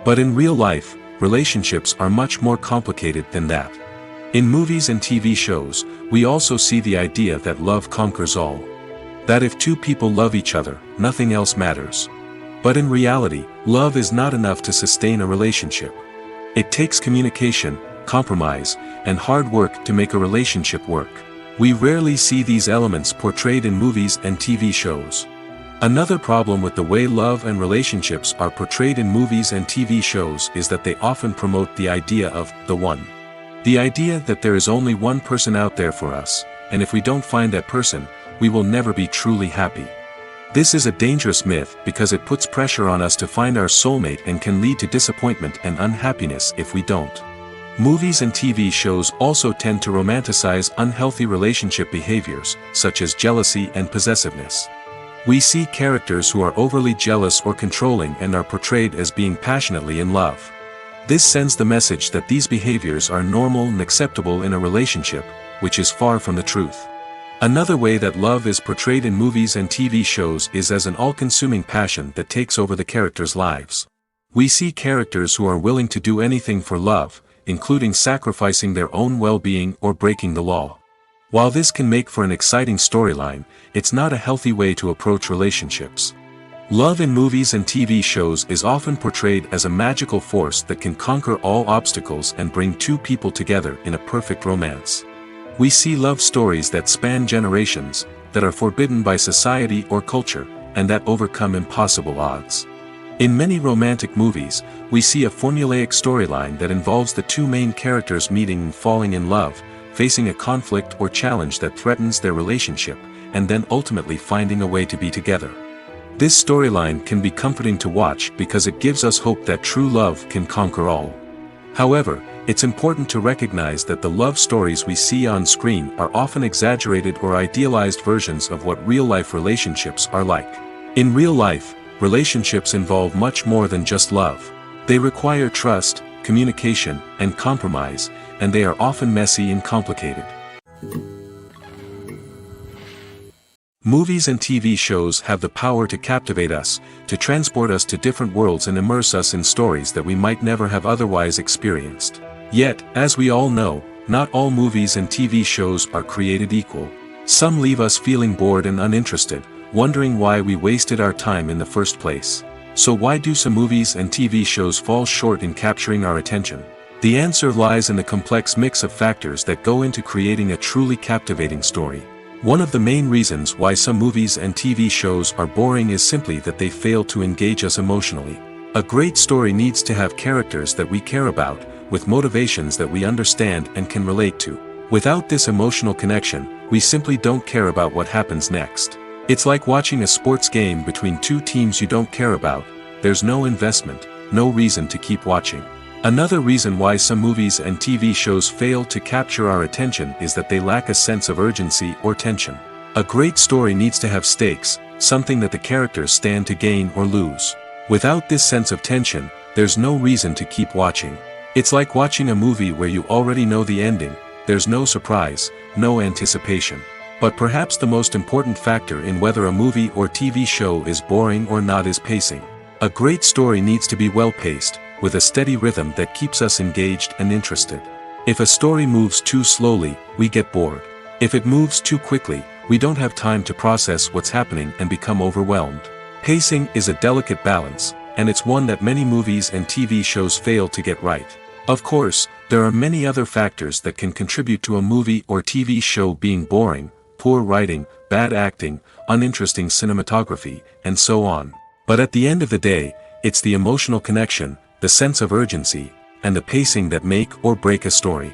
But in real life, relationships are much more complicated than that. In movies and TV shows, we also see the idea that love conquers all. That if two people love each other, nothing else matters. But in reality, love is not enough to sustain a relationship. It takes communication, compromise, and hard work to make a relationship work. We rarely see these elements portrayed in movies and TV shows. Another problem with the way love and relationships are portrayed in movies and TV shows is that they often promote the idea of the one. The idea that there is only one person out there for us, and if we don't find that person, we will never be truly happy. This is a dangerous myth because it puts pressure on us to find our soulmate and can lead to disappointment and unhappiness if we don't. Movies and TV shows also tend to romanticize unhealthy relationship behaviors, such as jealousy and possessiveness. We see characters who are overly jealous or controlling and are portrayed as being passionately in love. This sends the message that these behaviors are normal and acceptable in a relationship, which is far from the truth. Another way that love is portrayed in movies and TV shows is as an all-consuming passion that takes over the characters' lives. We see characters who are willing to do anything for love, including sacrificing their own well-being or breaking the law. While this can make for an exciting storyline, it's not a healthy way to approach relationships. Love in movies and TV shows is often portrayed as a magical force that can conquer all obstacles and bring two people together in a perfect romance. We see love stories that span generations, that are forbidden by society or culture, and that overcome impossible odds. In many romantic movies, we see a formulaic storyline that involves the two main characters meeting and falling in love, facing a conflict or challenge that threatens their relationship, and then ultimately finding a way to be together. This storyline can be comforting to watch because it gives us hope that true love can conquer all. However, it's important to recognize that the love stories we see on screen are often exaggerated or idealized versions of what real-life relationships are like. In real life, relationships involve much more than just love. They require trust, communication, and compromise, and they are often messy and complicated. Movies and TV shows have the power to captivate us, to transport us to different worlds and immerse us in stories that we might never have otherwise experienced. Yet, as we all know, not all movies and TV shows are created equal. Some leave us feeling bored and uninterested, wondering why we wasted our time in the first place. So why do some movies and TV shows fall short in capturing our attention? The answer lies in the complex mix of factors that go into creating a truly captivating story. One of the main reasons why some movies and TV shows are boring is simply that they fail to engage us emotionally. A great story needs to have characters that we care about, with motivations that we understand and can relate to. Without this emotional connection, we simply don't care about what happens next. It's like watching a sports game between two teams you don't care about. There's no investment, no reason to keep watching. Another reason why some movies and TV shows fail to capture our attention is that they lack a sense of urgency or tension. A great story needs to have stakes, something that the characters stand to gain or lose. Without this sense of tension, there's no reason to keep watching. It's like watching a movie where you already know the ending. There's no surprise, no anticipation. But perhaps the most important factor in whether a movie or TV show is boring or not is pacing. A great story needs to be well-paced, with a steady rhythm that keeps us engaged and interested. If a story moves too slowly, we get bored. If it moves too quickly, we don't have time to process what's happening and become overwhelmed. Pacing is a delicate balance, and it's one that many movies and TV shows fail to get right. Of course, there are many other factors that can contribute to a movie or TV show being boring: poor writing, bad acting, uninteresting cinematography, and so on. But at the end of the day, it's the emotional connection, the sense of urgency, and the pacing that make or break a story.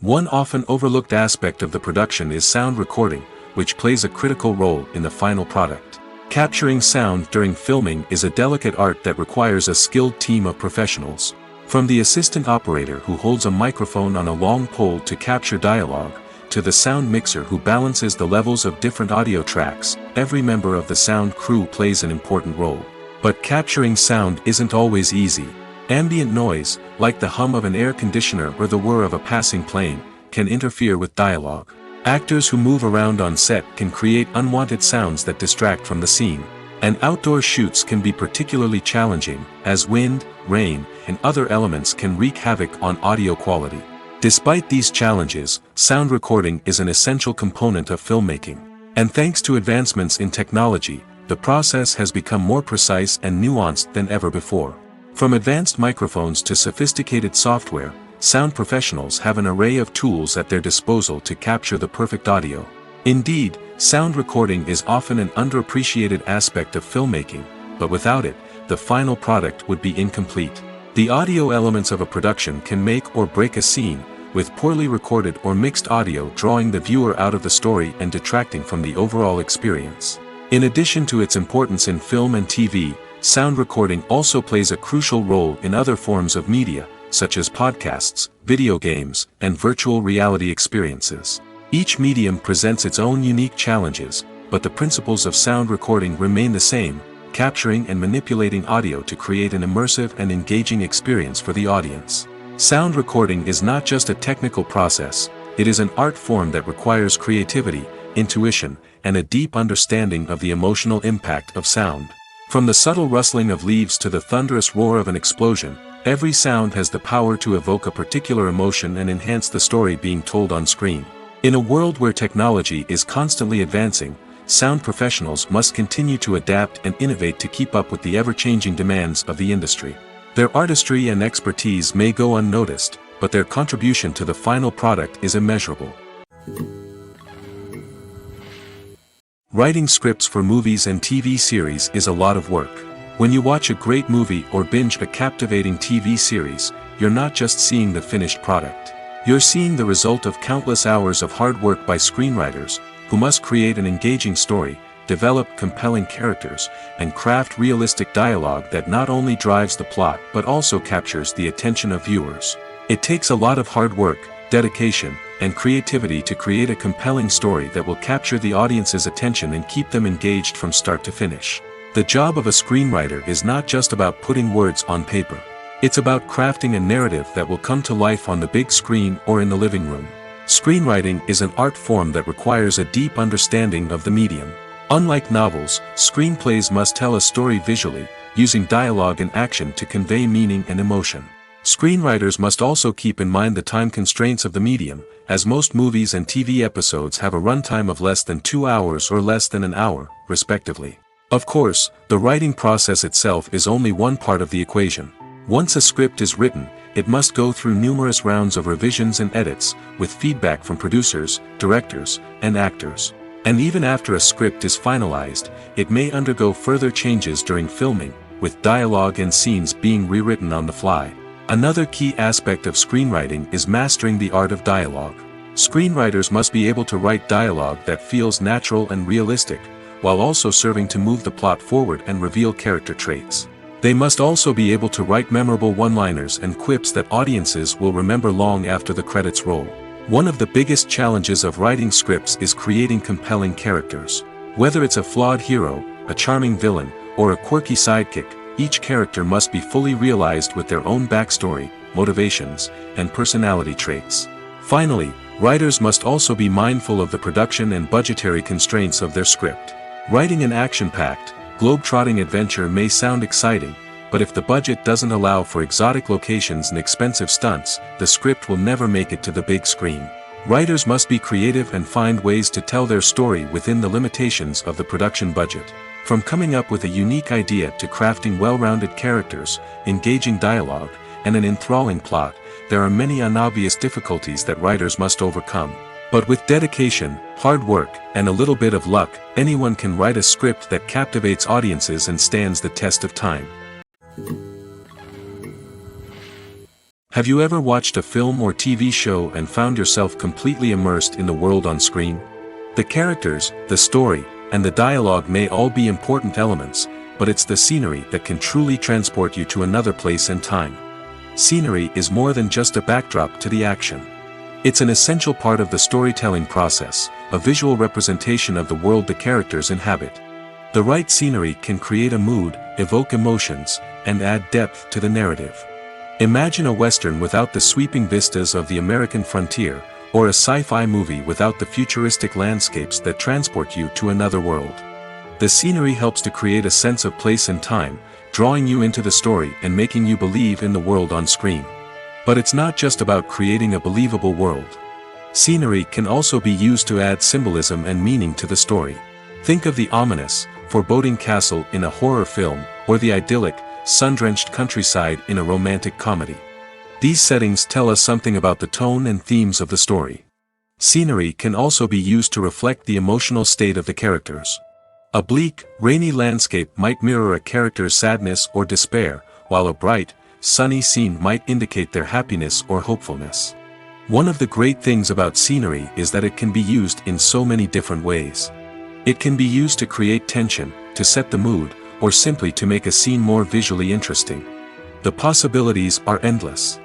One often overlooked aspect of the production is sound recording, which plays a critical role in the final product. Capturing sound during filming is a delicate art that requires a skilled team of professionals. From the assistant operator who holds a microphone on a long pole to capture dialogue, to the sound mixer who balances the levels of different audio tracks, every member of the sound crew plays an important role. But capturing sound isn't always easy. Ambient noise, like the hum of an air conditioner or the whir of a passing plane, can interfere with dialogue. Actors who move around on set can create unwanted sounds that distract from the scene. And outdoor shoots can be particularly challenging, as wind, rain, and other elements can wreak havoc on audio quality. Despite these challenges, sound recording is an essential component of filmmaking. And thanks to advancements in technology, the process has become more precise and nuanced than ever before. From advanced microphones to sophisticated software, sound professionals have an array of tools at their disposal to capture the perfect audio. Indeed, sound recording is often an underappreciated aspect of filmmaking, but without it, the final product would be incomplete. The audio elements of a production can make or break a scene, with poorly recorded or mixed audio drawing the viewer out of the story and detracting from the overall experience. In addition to its importance in film and TV, sound recording also plays a crucial role in other forms of media, such as podcasts, video games, and virtual reality experiences. Each medium presents its own unique challenges, but the principles of sound recording remain the same, capturing and manipulating audio to create an immersive and engaging experience for the audience. Sound recording is not just a technical process, it is an art form that requires creativity, intuition, and a deep understanding of the emotional impact of sound. From the subtle rustling of leaves to the thunderous roar of an explosion, every sound has the power to evoke a particular emotion and enhance the story being told on screen. In a world where technology is constantly advancing, sound professionals must continue to adapt and innovate to keep up with the ever-changing demands of the industry. Their artistry and expertise may go unnoticed, but their contribution to the final product is immeasurable. Writing scripts for movies and TV series is a lot of work. When you watch a great movie or binge a captivating TV series, you're not just seeing the finished product. You're seeing the result of countless hours of hard work by screenwriters, who must create an engaging story, develop compelling characters, and craft realistic dialogue that not only drives the plot but also captures the attention of viewers. It takes a lot of hard work, dedication, and creativity to create a compelling story that will capture the audience's attention and keep them engaged from start to finish. The job of a screenwriter is not just about putting words on paper. It's about crafting a narrative that will come to life on the big screen or in the living room. Screenwriting is an art form that requires a deep understanding of the medium. Unlike novels, screenplays must tell a story visually, using dialogue and action to convey meaning and emotion. Screenwriters must also keep in mind the time constraints of the medium, as most movies and TV episodes have a runtime of less than 2 hours or less than an hour, respectively. Of course, the writing process itself is only one part of the equation. Once a script is written, it must go through numerous rounds of revisions and edits, with feedback from producers, directors, and actors. And even after a script is finalized, it may undergo further changes during filming, with dialogue and scenes being rewritten on the fly. Another key aspect of screenwriting is mastering the art of dialogue. Screenwriters must be able to write dialogue that feels natural and realistic, while also serving to move the plot forward and reveal character traits. They must also be able to write memorable one-liners and quips that audiences will remember long after the credits roll. One of the biggest challenges of writing scripts is creating compelling characters. Whether it's a flawed hero, a charming villain, or a quirky sidekick, each character must be fully realized with their own backstory, motivations, and personality traits. Finally, writers must also be mindful of the production and budgetary constraints of their script. Writing an action-packed, globe-trotting adventure may sound exciting, but if the budget doesn't allow for exotic locations and expensive stunts, the script will never make it to the big screen. Writers must be creative and find ways to tell their story within the limitations of the production budget. From coming up with a unique idea to crafting well-rounded characters, engaging dialogue, and an enthralling plot, there are many unobvious difficulties that writers must overcome. But with dedication, hard work, and a little bit of luck, anyone can write a script that captivates audiences and stands the test of time. Have you ever watched a film or TV show and found yourself completely immersed in the world on screen? The characters, the story, and the dialogue may all be important elements, but it's the scenery that can truly transport you to another place and time. Scenery is more than just a backdrop to the action. It's an essential part of the storytelling process, a visual representation of the world the characters inhabit. The right scenery can create a mood, evoke emotions, and add depth to the narrative. Imagine a Western without the sweeping vistas of the American frontier, or a sci-fi movie without the futuristic landscapes that transport you to another world. The scenery helps to create a sense of place and time, drawing you into the story and making you believe in the world on screen. But it's not just about creating a believable world. Scenery can also be used to add symbolism and meaning to the story. Think of the ominous, foreboding castle in a horror film, or the idyllic, sun-drenched countryside in a romantic comedy. These settings tell us something about the tone and themes of the story. Scenery can also be used to reflect the emotional state of the characters. A bleak, rainy landscape might mirror a character's sadness or despair, while a bright, sunny scene might indicate their happiness or hopefulness. One of the great things about scenery is that it can be used in so many different ways. It can be used to create tension, to set the mood, or simply to make a scene more visually interesting. The possibilities are endless.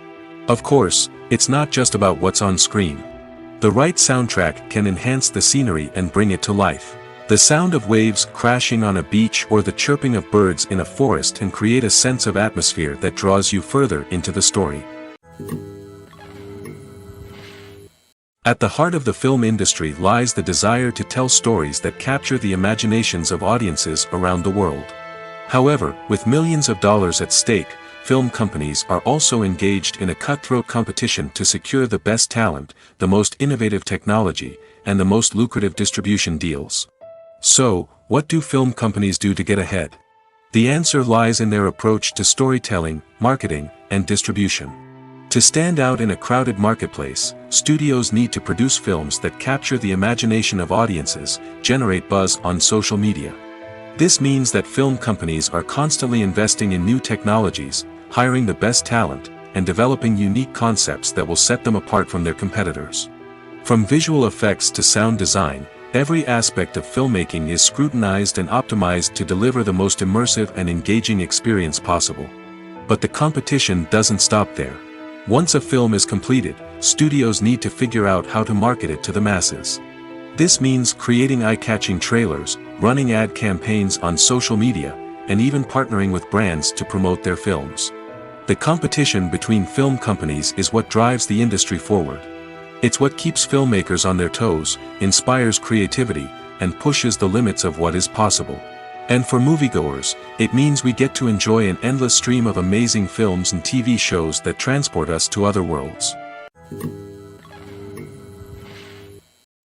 Of course, it's not just about what's on screen. The right soundtrack can enhance the scenery and bring it to life. The sound of waves crashing on a beach or the chirping of birds in a forest can create a sense of atmosphere that draws you further into the story. At the heart of the film industry lies the desire to tell stories that capture the imaginations of audiences around the world. However, with millions of dollars at stake, film companies are also engaged in a cutthroat competition to secure the best talent, the most innovative technology, and the most lucrative distribution deals. So, what do film companies do to get ahead? The answer lies in their approach to storytelling, marketing, and distribution. To stand out in a crowded marketplace, studios need to produce films that capture the imagination of audiences, generate buzz on social media. This means that film companies are constantly investing in new technologies, hiring the best talent, and developing unique concepts that will set them apart from their competitors. From visual effects to sound design, every aspect of filmmaking is scrutinized and optimized to deliver the most immersive and engaging experience possible. But the competition doesn't stop there. Once a film is completed, studios need to figure out how to market it to the masses. This means creating eye-catching trailers, running ad campaigns on social media, and even partnering with brands to promote their films. The competition between film companies is what drives the industry forward. It's what keeps filmmakers on their toes, inspires creativity, and pushes the limits of what is possible. And for moviegoers, it means we get to enjoy an endless stream of amazing films and TV shows that transport us to other worlds.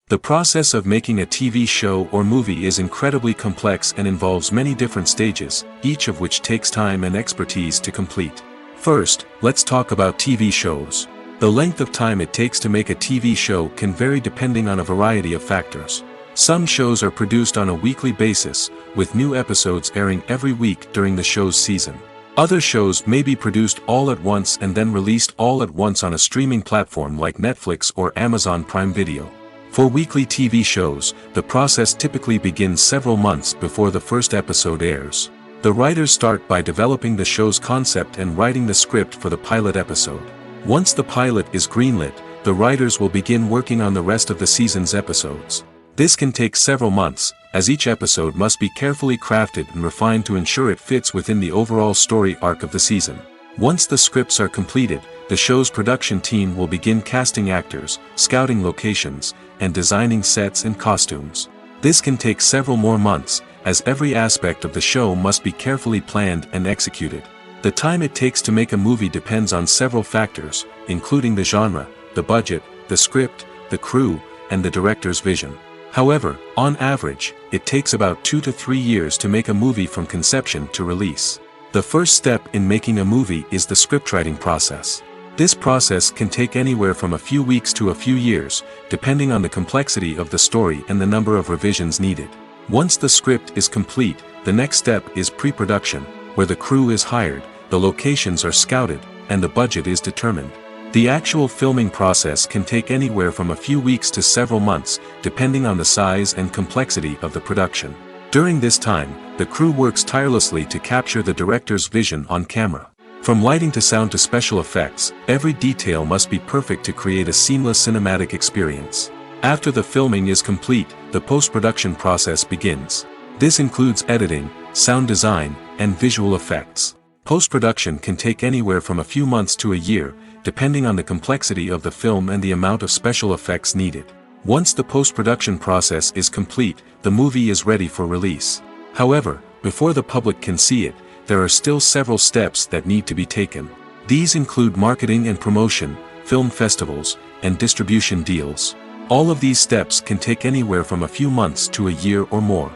The process of making a TV show or movie is incredibly complex and involves many different stages, each of which takes time and expertise to complete. First, let's talk about TV shows. The length of time it takes to make a TV show can vary depending on a variety of factors. Some shows are produced on a weekly basis, with new episodes airing every week during the show's season. Other shows may be produced all at once and then released all at once on a streaming platform like Netflix or Amazon Prime Video. For weekly TV shows, the process typically begins several months before the first episode airs. The writers start by developing the show's concept and writing the script for the pilot episode. Once the pilot is greenlit, the writers will begin working on the rest of the season's episodes. This can take several months, as each episode must be carefully crafted and refined to ensure it fits within the overall story arc of the season. Once the scripts are completed, the show's production team will begin casting actors, scouting locations, and designing sets and costumes. This can take several more months, as every aspect of the show must be carefully planned and executed. The time it takes to make a movie depends on several factors, including the genre, the budget, the script, the crew, and the director's vision. However, on average, it takes about 2 to 3 years to make a movie from conception to release. The first step in making a movie is the scriptwriting process. This process can take anywhere from a few weeks to a few years, depending on the complexity of the story and the number of revisions needed. Once the script is complete, the next step is pre-production, where the crew is hired, the locations are scouted, and the budget is determined. The actual filming process can take anywhere from a few weeks to several months, depending on the size and complexity of the production. During this time, the crew works tirelessly to capture the director's vision on camera. From lighting to sound to special effects, every detail must be perfect to create a seamless cinematic experience. After the filming is complete, the post-production process begins. This includes editing, sound design, and visual effects. Post-production can take anywhere from a few months to a year, depending on the complexity of the film and the amount of special effects needed. Once the post-production process is complete, the movie is ready for release. However, before the public can see it, there are still several steps that need to be taken. These include marketing and promotion, film festivals, and distribution deals. All of these steps can take anywhere from a few months to a year or more.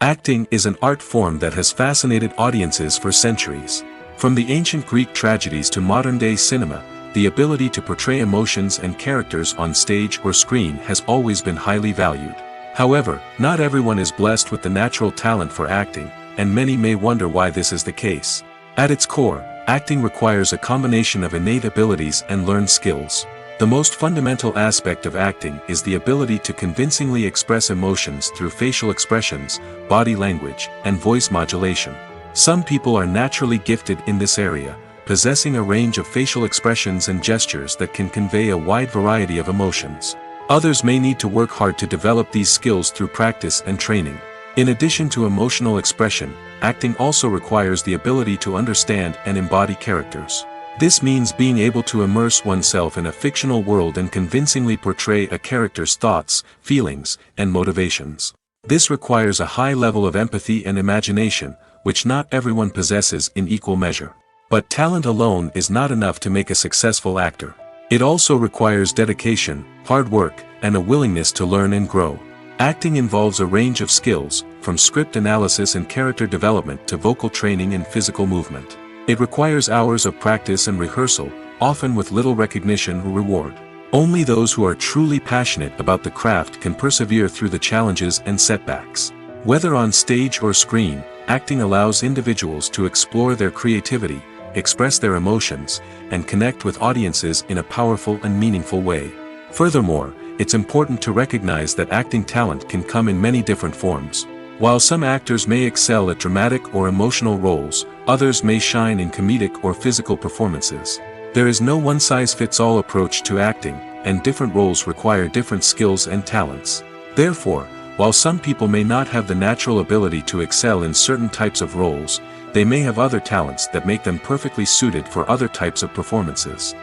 Acting is an art form that has fascinated audiences for centuries. From the ancient Greek tragedies to modern-day cinema, the ability to portray emotions and characters on stage or screen has always been highly valued. However, not everyone is blessed with the natural talent for acting, and many may wonder why this is the case. At its core, Acting requires a combination of innate abilities and learned skills. The most fundamental aspect of acting is the ability to convincingly express emotions through facial expressions, body language, and voice modulation. Some people are naturally gifted in this area, possessing a range of facial expressions and gestures that can convey a wide variety of emotions. Others may need to work hard to develop these skills through practice and training. In addition to emotional expression, acting also requires the ability to understand and embody characters. This means being able to immerse oneself in a fictional world and convincingly portray a character's thoughts, feelings, and motivations. This requires a high level of empathy and imagination, which not everyone possesses in equal measure. But talent alone is not enough to make a successful actor. It also requires dedication, hard work, and a willingness to learn and grow. Acting involves a range of skills, from script analysis and character development to vocal training and physical movement. It requires hours of practice and rehearsal, often with little recognition or reward. Only those who are truly passionate about the craft can persevere through the challenges and setbacks. Whether on stage or screen, acting allows individuals to explore their creativity, express their emotions, and connect with audiences in a powerful and meaningful way. Furthermore, it's important to recognize that acting talent can come in many different forms. While some actors may excel at dramatic or emotional roles, others may shine in comedic or physical performances. There is no one-size-fits-all approach to acting, and different roles require different skills and talents. Therefore, while some people may not have the natural ability to excel in certain types of roles, they may have other talents that make them perfectly suited for other types of performances.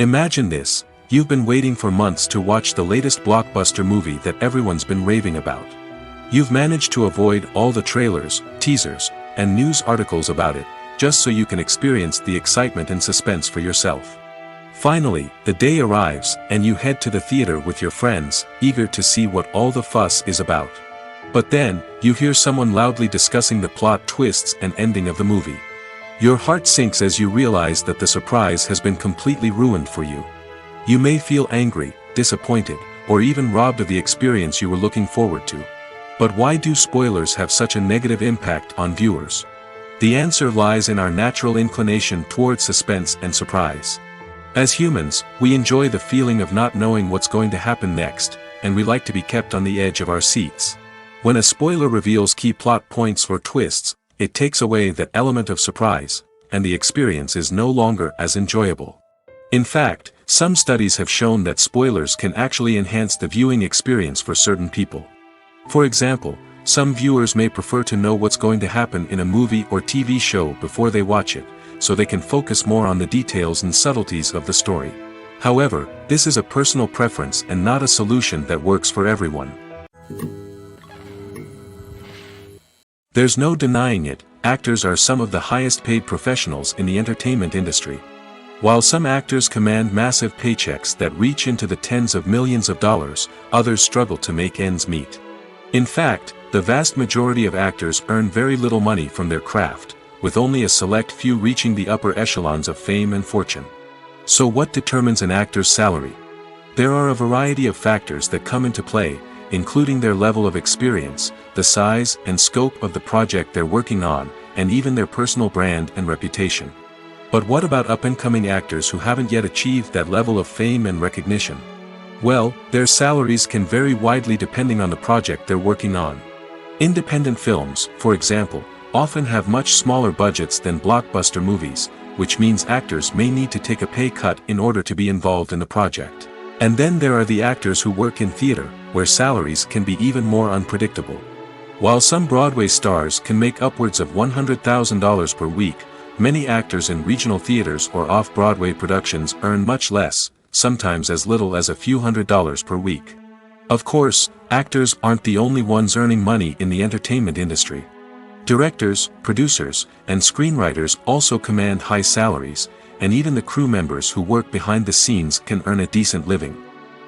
Imagine this: you've been waiting for months to watch the latest blockbuster movie that everyone's been raving about. You've managed to avoid all the trailers, teasers, and news articles about it, just so you can experience the excitement and suspense for yourself. Finally, the day arrives, and you head to the theater with your friends, eager to see what all the fuss is about. But then, you hear someone loudly discussing the plot twists and ending of the movie. Your heart sinks as you realize that the surprise has been completely ruined for you. You may feel angry, disappointed, or even robbed of the experience you were looking forward to. But why do spoilers have such a negative impact on viewers? The answer lies in our natural inclination toward suspense and surprise. As humans, we enjoy the feeling of not knowing what's going to happen next, and we like to be kept on the edge of our seats. When a spoiler reveals key plot points or twists, it takes away that element of surprise, and the experience is no longer as enjoyable. In fact, some studies have shown that spoilers can actually enhance the viewing experience for certain people. For example, some viewers may prefer to know what's going to happen in a movie or TV show before they watch it, so they can focus more on the details and subtleties of the story. However, this is a personal preference and not a solution that works for everyone. There's no denying it, actors are some of the highest paid professionals in the entertainment industry. While some actors command massive paychecks that reach into the tens of millions of dollars, others struggle to make ends meet. In fact, the vast majority of actors earn very little money from their craft, with only a select few reaching the upper echelons of fame and fortune. So what determines an actor's salary? There are a variety of factors that come into play, including their level of experience, the size and scope of the project they're working on, and even their personal brand and reputation. But what about up-and-coming actors who haven't yet achieved that level of fame and recognition? Well, their salaries can vary widely depending on the project they're working on. Independent films, for example, often have much smaller budgets than blockbuster movies, which means actors may need to take a pay cut in order to be involved in the project. And then there are the actors who work in theater, where salaries can be even more unpredictable. While some Broadway stars can make upwards of $100,000 per week, many actors in regional theaters or off-Broadway productions earn much less, sometimes as little as a few $100s per week. Of course, actors aren't the only ones earning money in the entertainment industry. Directors, producers, and screenwriters also command high salaries, and even the crew members who work behind the scenes can earn a decent living.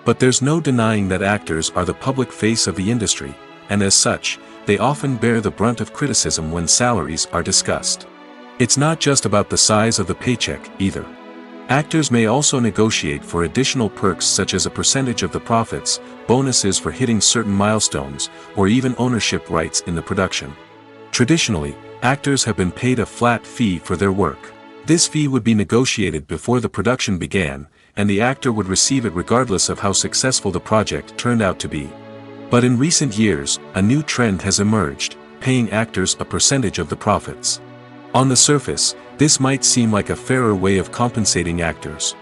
But there's no denying that actors are the public face of the industry, and as such, they often bear the brunt of criticism when salaries are discussed. It's not just about the size of the paycheck, either. Actors may also negotiate for additional perks such as a percentage of the profits, bonuses for hitting certain milestones, or even ownership rights in the production. Traditionally, actors have been paid a flat fee for their work. This fee would be negotiated before the production began, and the actor would receive it regardless of how successful the project turned out to be. But in recent years, a new trend has emerged, paying actors a percentage of the profits. On the surface, this might seem like a fairer way of compensating actors.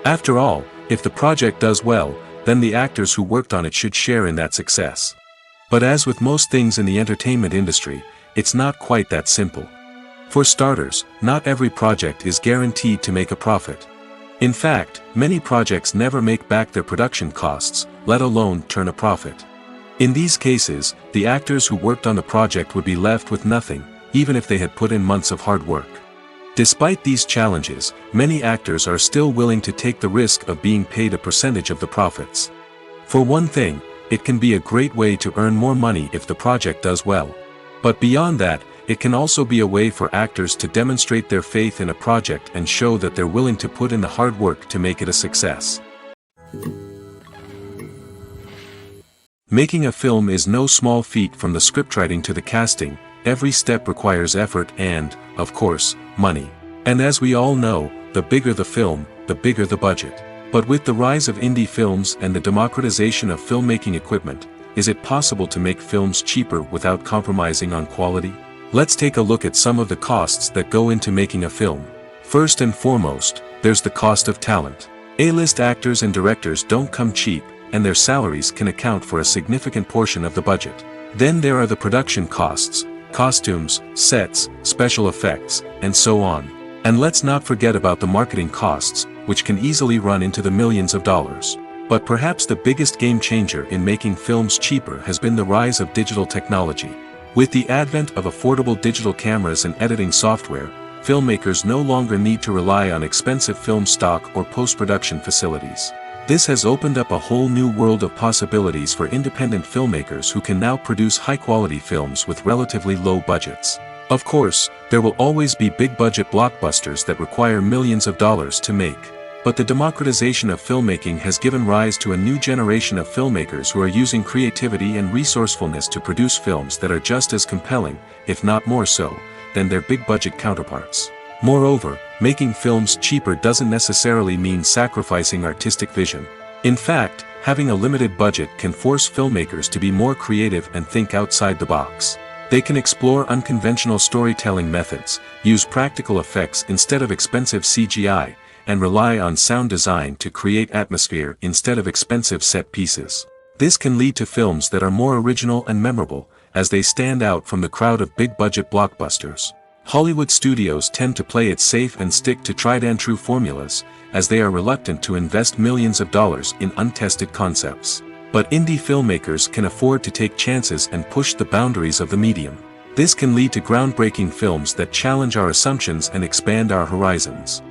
After all, if the project does well, then the actors who worked on it should share in that success. But as with most things in the entertainment industry, it's not quite that simple. For starters, not every project is guaranteed to make a profit. In fact, many projects never make back their production costs, let alone turn a profit. In these cases, the actors who worked on the project would be left with nothing, even if they had put in months of hard work. Despite these challenges, many actors are still willing to take the risk of being paid a percentage of the profits. For one thing, it can be a great way to earn more money if the project does well. But beyond that, it can also be a way for actors to demonstrate their faith in a project and show that they're willing to put in the hard work to make it a success. Making a film is no small feat. From the scriptwriting to the casting, every step requires effort and, of course, money. And as we all know, the bigger the film, the bigger the budget. But with the rise of indie films and the democratization of filmmaking equipment, is it possible to make films cheaper without compromising on quality? Let's take a look at some of the costs that go into making a film. First and foremost, there's the cost of talent. A-list actors and directors don't come cheap, and their salaries can account for a significant portion of the budget. Then there are the production costs, costumes, sets, special effects, and so on. And let's not forget about the marketing costs, which can easily run into the millions of dollars. But perhaps the biggest game changer in making films cheaper has been the rise of digital technology. With the advent of affordable digital cameras and editing software, filmmakers no longer need to rely on expensive film stock or post-production facilities. This has opened up a whole new world of possibilities for independent filmmakers who can now produce high-quality films with relatively low budgets. Of course, there will always be big-budget blockbusters that require millions of dollars to make. But the democratization of filmmaking has given rise to a new generation of filmmakers who are using creativity and resourcefulness to produce films that are just as compelling, if not more so, than their big-budget counterparts. Moreover, making films cheaper doesn't necessarily mean sacrificing artistic vision. In fact, having a limited budget can force filmmakers to be more creative and think outside the box. They can explore unconventional storytelling methods, use practical effects instead of expensive CGI, and rely on sound design to create atmosphere instead of expensive set pieces. This can lead to films that are more original and memorable, as they stand out from the crowd of big-budget blockbusters. Hollywood studios tend to play it safe and stick to tried-and-true formulas, as they are reluctant to invest millions of dollars in untested concepts. But indie filmmakers can afford to take chances and push the boundaries of the medium. This can lead to groundbreaking films that challenge our assumptions and expand our horizons.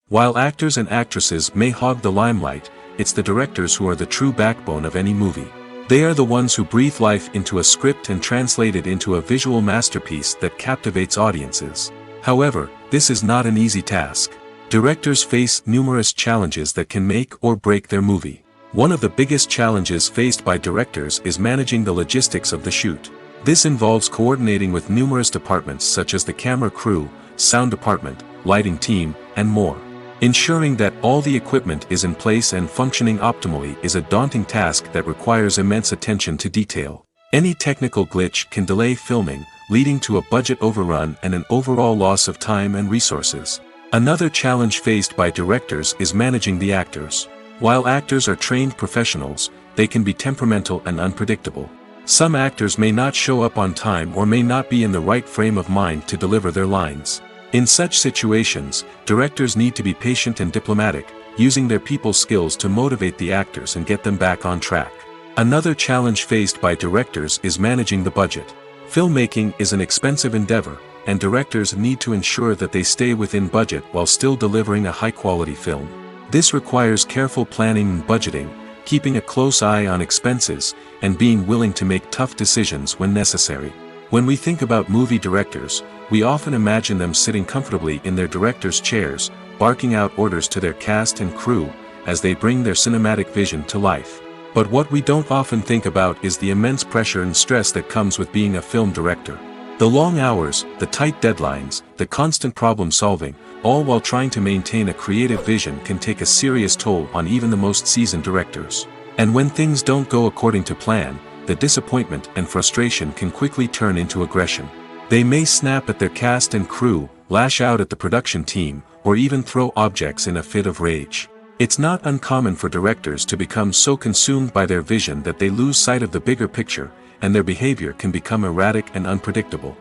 While actors and actresses may hog the limelight, it's the directors who are the true backbone of any movie. They are the ones who breathe life into a script and translate it into a visual masterpiece that captivates audiences. However, this is not an easy task. Directors face numerous challenges that can make or break their movie. One of the biggest challenges faced by directors is managing the logistics of the shoot. This involves coordinating with numerous departments such as the camera crew, sound department, lighting team, and more. Ensuring that all the equipment is in place and functioning optimally is a daunting task that requires immense attention to detail. Any technical glitch can delay filming, leading to a budget overrun and an overall loss of time and resources. Another challenge faced by directors is managing the actors. While actors are trained professionals, they can be temperamental and unpredictable. Some actors may not show up on time or may not be in the right frame of mind to deliver their lines. In such situations, directors need to be patient and diplomatic, using their people skills to motivate the actors and get them back on track. Another challenge faced by directors is managing the budget. Filmmaking is an expensive endeavor, and directors need to ensure that they stay within budget while still delivering a high-quality film. This requires careful planning and budgeting, keeping a close eye on expenses, and being willing to make tough decisions when necessary. When we think about movie directors, we often imagine them sitting comfortably in their director's chairs, barking out orders to their cast and crew, as they bring their cinematic vision to life. But what we don't often think about is the immense pressure and stress that comes with being a film director. The long hours, the tight deadlines, the constant problem solving, all while trying to maintain a creative vision can take a serious toll on even the most seasoned directors. And when things don't go according to plan, the disappointment and frustration can quickly turn into aggression. They may snap at their cast and crew, lash out at the production team, or even throw objects in a fit of rage. It's not uncommon for directors to become so consumed by their vision that they lose sight of the bigger picture, and their behavior can become erratic and unpredictable.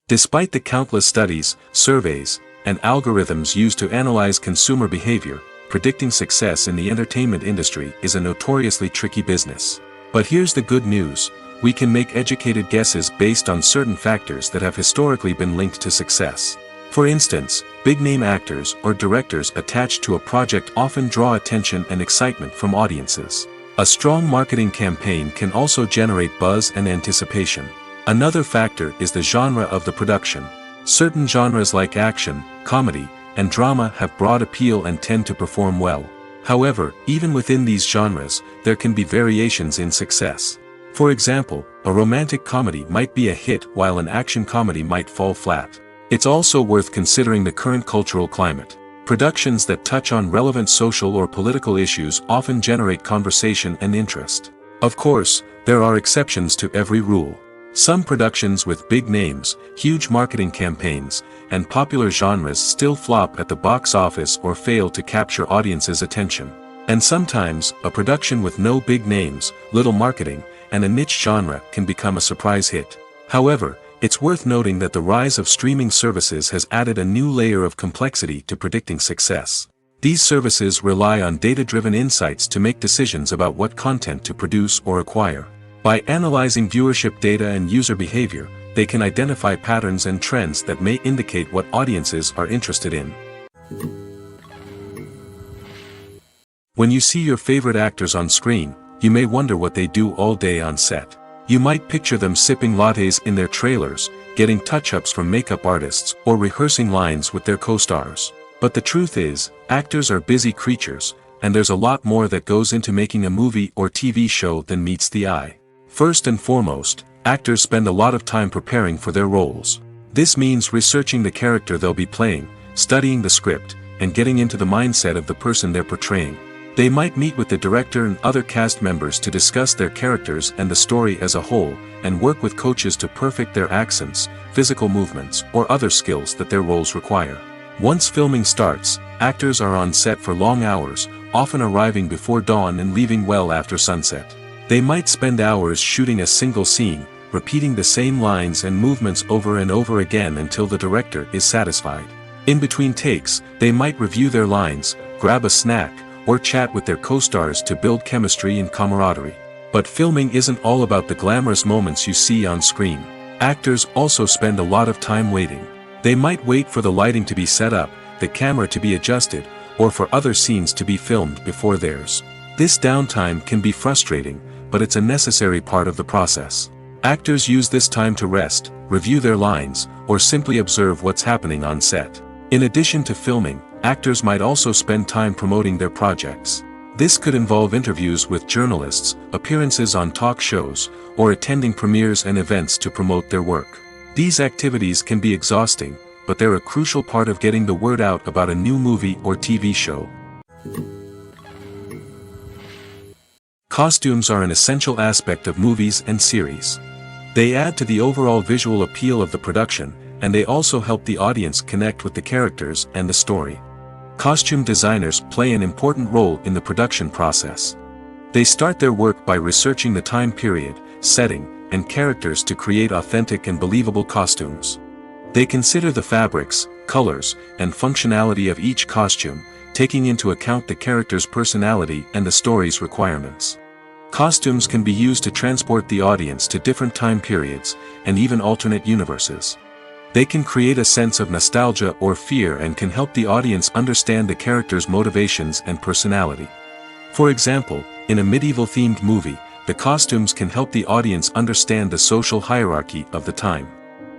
Despite the countless studies, surveys, and algorithms used to analyze consumer behavior, predicting success in the entertainment industry is a notoriously tricky business. But here's the good news: we can make educated guesses based on certain factors that have historically been linked to success. For instance, big-name actors or directors attached to a project often draw attention and excitement from audiences. A strong marketing campaign can also generate buzz and anticipation. Another factor is the genre of the production. Certain genres like action, comedy, and drama have broad appeal and tend to perform well. However, even within these genres, there can be variations in success. For example, a romantic comedy might be a hit while an action comedy might fall flat. It's also worth considering the current cultural climate. Productions that touch on relevant social or political issues often generate conversation and interest. Of course, there are exceptions to every rule. Some productions with big names, huge marketing campaigns, and popular genres still flop at the box office or fail to capture audiences' attention. And sometimes, a production with no big names, little marketing, and a niche genre can become a surprise hit. However, it's worth noting that the rise of streaming services has added a new layer of complexity to predicting success. These services rely on data-driven insights to make decisions about what content to produce or acquire. By analyzing viewership data and user behavior, they can identify patterns and trends that may indicate what audiences are interested in. When you see your favorite actors on screen, you may wonder what they do all day on set. You might picture them sipping lattes in their trailers, getting touch-ups from makeup artists, or rehearsing lines with their co-stars. But the truth is, actors are busy creatures, and there's a lot more that goes into making a movie or TV show than meets the eye. First and foremost, actors spend a lot of time preparing for their roles. This means researching the character they'll be playing, studying the script, and getting into the mindset of the person they're portraying. They might meet with the director and other cast members to discuss their characters and the story as a whole, and work with coaches to perfect their accents, physical movements, or other skills that their roles require. Once filming starts, actors are on set for long hours, often arriving before dawn and leaving well after sunset. They might spend hours shooting a single scene, repeating the same lines and movements over and over again until the director is satisfied. In between takes, they might review their lines, grab a snack, or chat with their co-stars to build chemistry and camaraderie. But filming isn't all about the glamorous moments you see on screen. Actors also spend a lot of time waiting. They might wait for the lighting to be set up, the camera to be adjusted, or for other scenes to be filmed before theirs. This downtime can be frustrating, but it's a necessary part of the process. Actors use this time to rest, review their lines, or simply observe what's happening on set. In addition to filming, actors might also spend time promoting their projects. This could involve interviews with journalists, appearances on talk shows, or attending premieres and events to promote their work. These activities can be exhausting, but they're a crucial part of getting the word out about a new movie or TV show. Costumes are an essential aspect of movies and series. They add to the overall visual appeal of the production, and they also help the audience connect with the characters and the story. Costume designers play an important role in the production process. They start their work by researching the time period, setting, and characters to create authentic and believable costumes. They consider the fabrics, colors, and functionality of each costume, taking into account the character's personality and the story's requirements. Costumes can be used to transport the audience to different time periods, and even alternate universes. They can create a sense of nostalgia or fear and can help the audience understand the character's motivations and personality. For example, in a medieval-themed movie, the costumes can help the audience understand the social hierarchy of the time.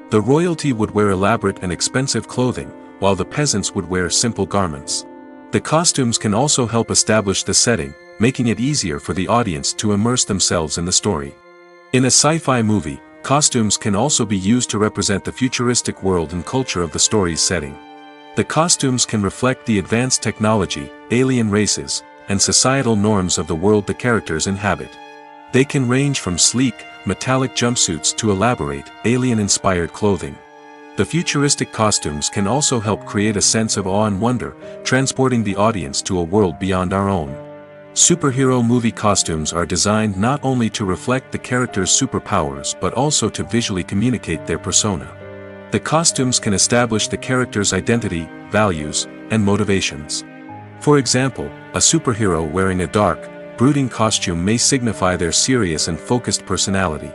The royalty would wear elaborate and expensive clothing, while the peasants would wear simple garments. The costumes can also help establish the setting, making it easier for the audience to immerse themselves in the story. In a sci-fi movie, costumes can also be used to represent the futuristic world and culture of the story's setting. The costumes can reflect the advanced technology, alien races, and societal norms of the world the characters inhabit. They can range from sleek, metallic jumpsuits to elaborate, alien-inspired clothing. The futuristic costumes can also help create a sense of awe and wonder, transporting the audience to a world beyond our own. Superhero movie costumes are designed not only to reflect the character's superpowers but also to visually communicate their persona. The costumes can establish the character's identity, values, and motivations. For example, a superhero wearing a dark, brooding costume may signify their serious and focused personality.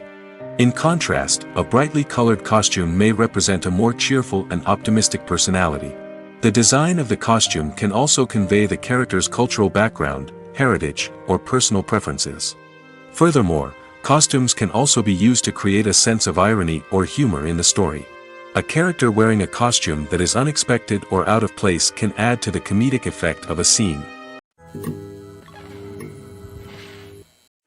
In contrast, a brightly colored costume may represent a more cheerful and optimistic personality. The design of the costume can also convey the character's cultural background, heritage, or personal preferences. Furthermore, costumes can also be used to create a sense of irony or humor in the story. A character wearing a costume that is unexpected or out of place can add to the comedic effect of a scene.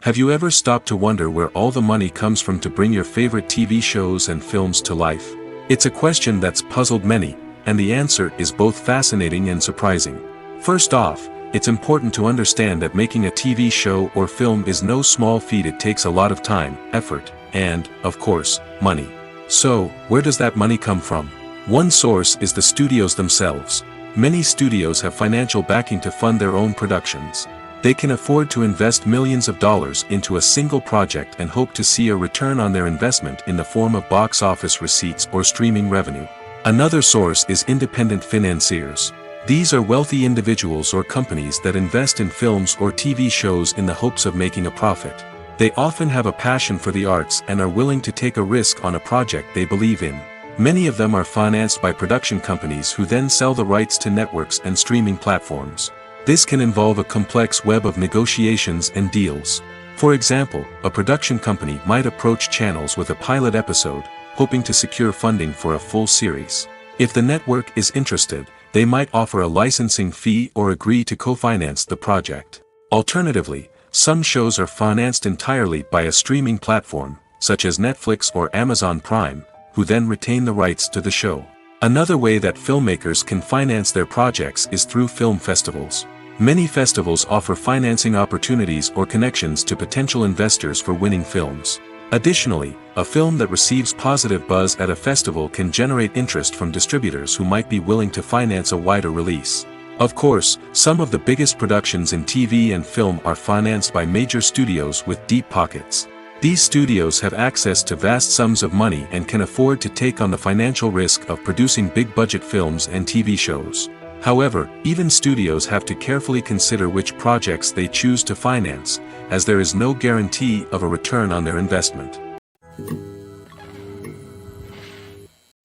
Have you ever stopped to wonder where all the money comes from to bring your favorite TV shows and films to life? It's a question that's puzzled many, and the answer is both fascinating and surprising. First off, it's important to understand that making a TV show or film is no small feat. It takes a lot of time, effort, and, of course, money. So, where does that money come from? One source is the studios themselves. Many studios have financial backing to fund their own productions. They can afford to invest millions of dollars into a single project and hope to see a return on their investment in the form of box office receipts or streaming revenue. Another source is independent financiers. These are wealthy individuals or companies that invest in films or TV shows in the hopes of making a profit. They often have a passion for the arts and are willing to take a risk on a project they believe in. Many of them are financed by production companies who then sell the rights to networks and streaming platforms. This can involve a complex web of negotiations and deals. For example, a production company might approach channels with a pilot episode, hoping to secure funding for a full series. If the network is interested, they might offer a licensing fee or agree to co-finance the project. Alternatively, some shows are financed entirely by a streaming platform, such as Netflix or Amazon Prime, who then retain the rights to the show. Another way that filmmakers can finance their projects is through film festivals. Many festivals offer financing opportunities or connections to potential investors for winning films. Additionally, a film that receives positive buzz at a festival can generate interest from distributors who might be willing to finance a wider release. Of course, some of the biggest productions in TV and film are financed by major studios with deep pockets. These studios have access to vast sums of money and can afford to take on the financial risk of producing big-budget films and TV shows. However, even studios have to carefully consider which projects they choose to finance, as there is no guarantee of a return on their investment.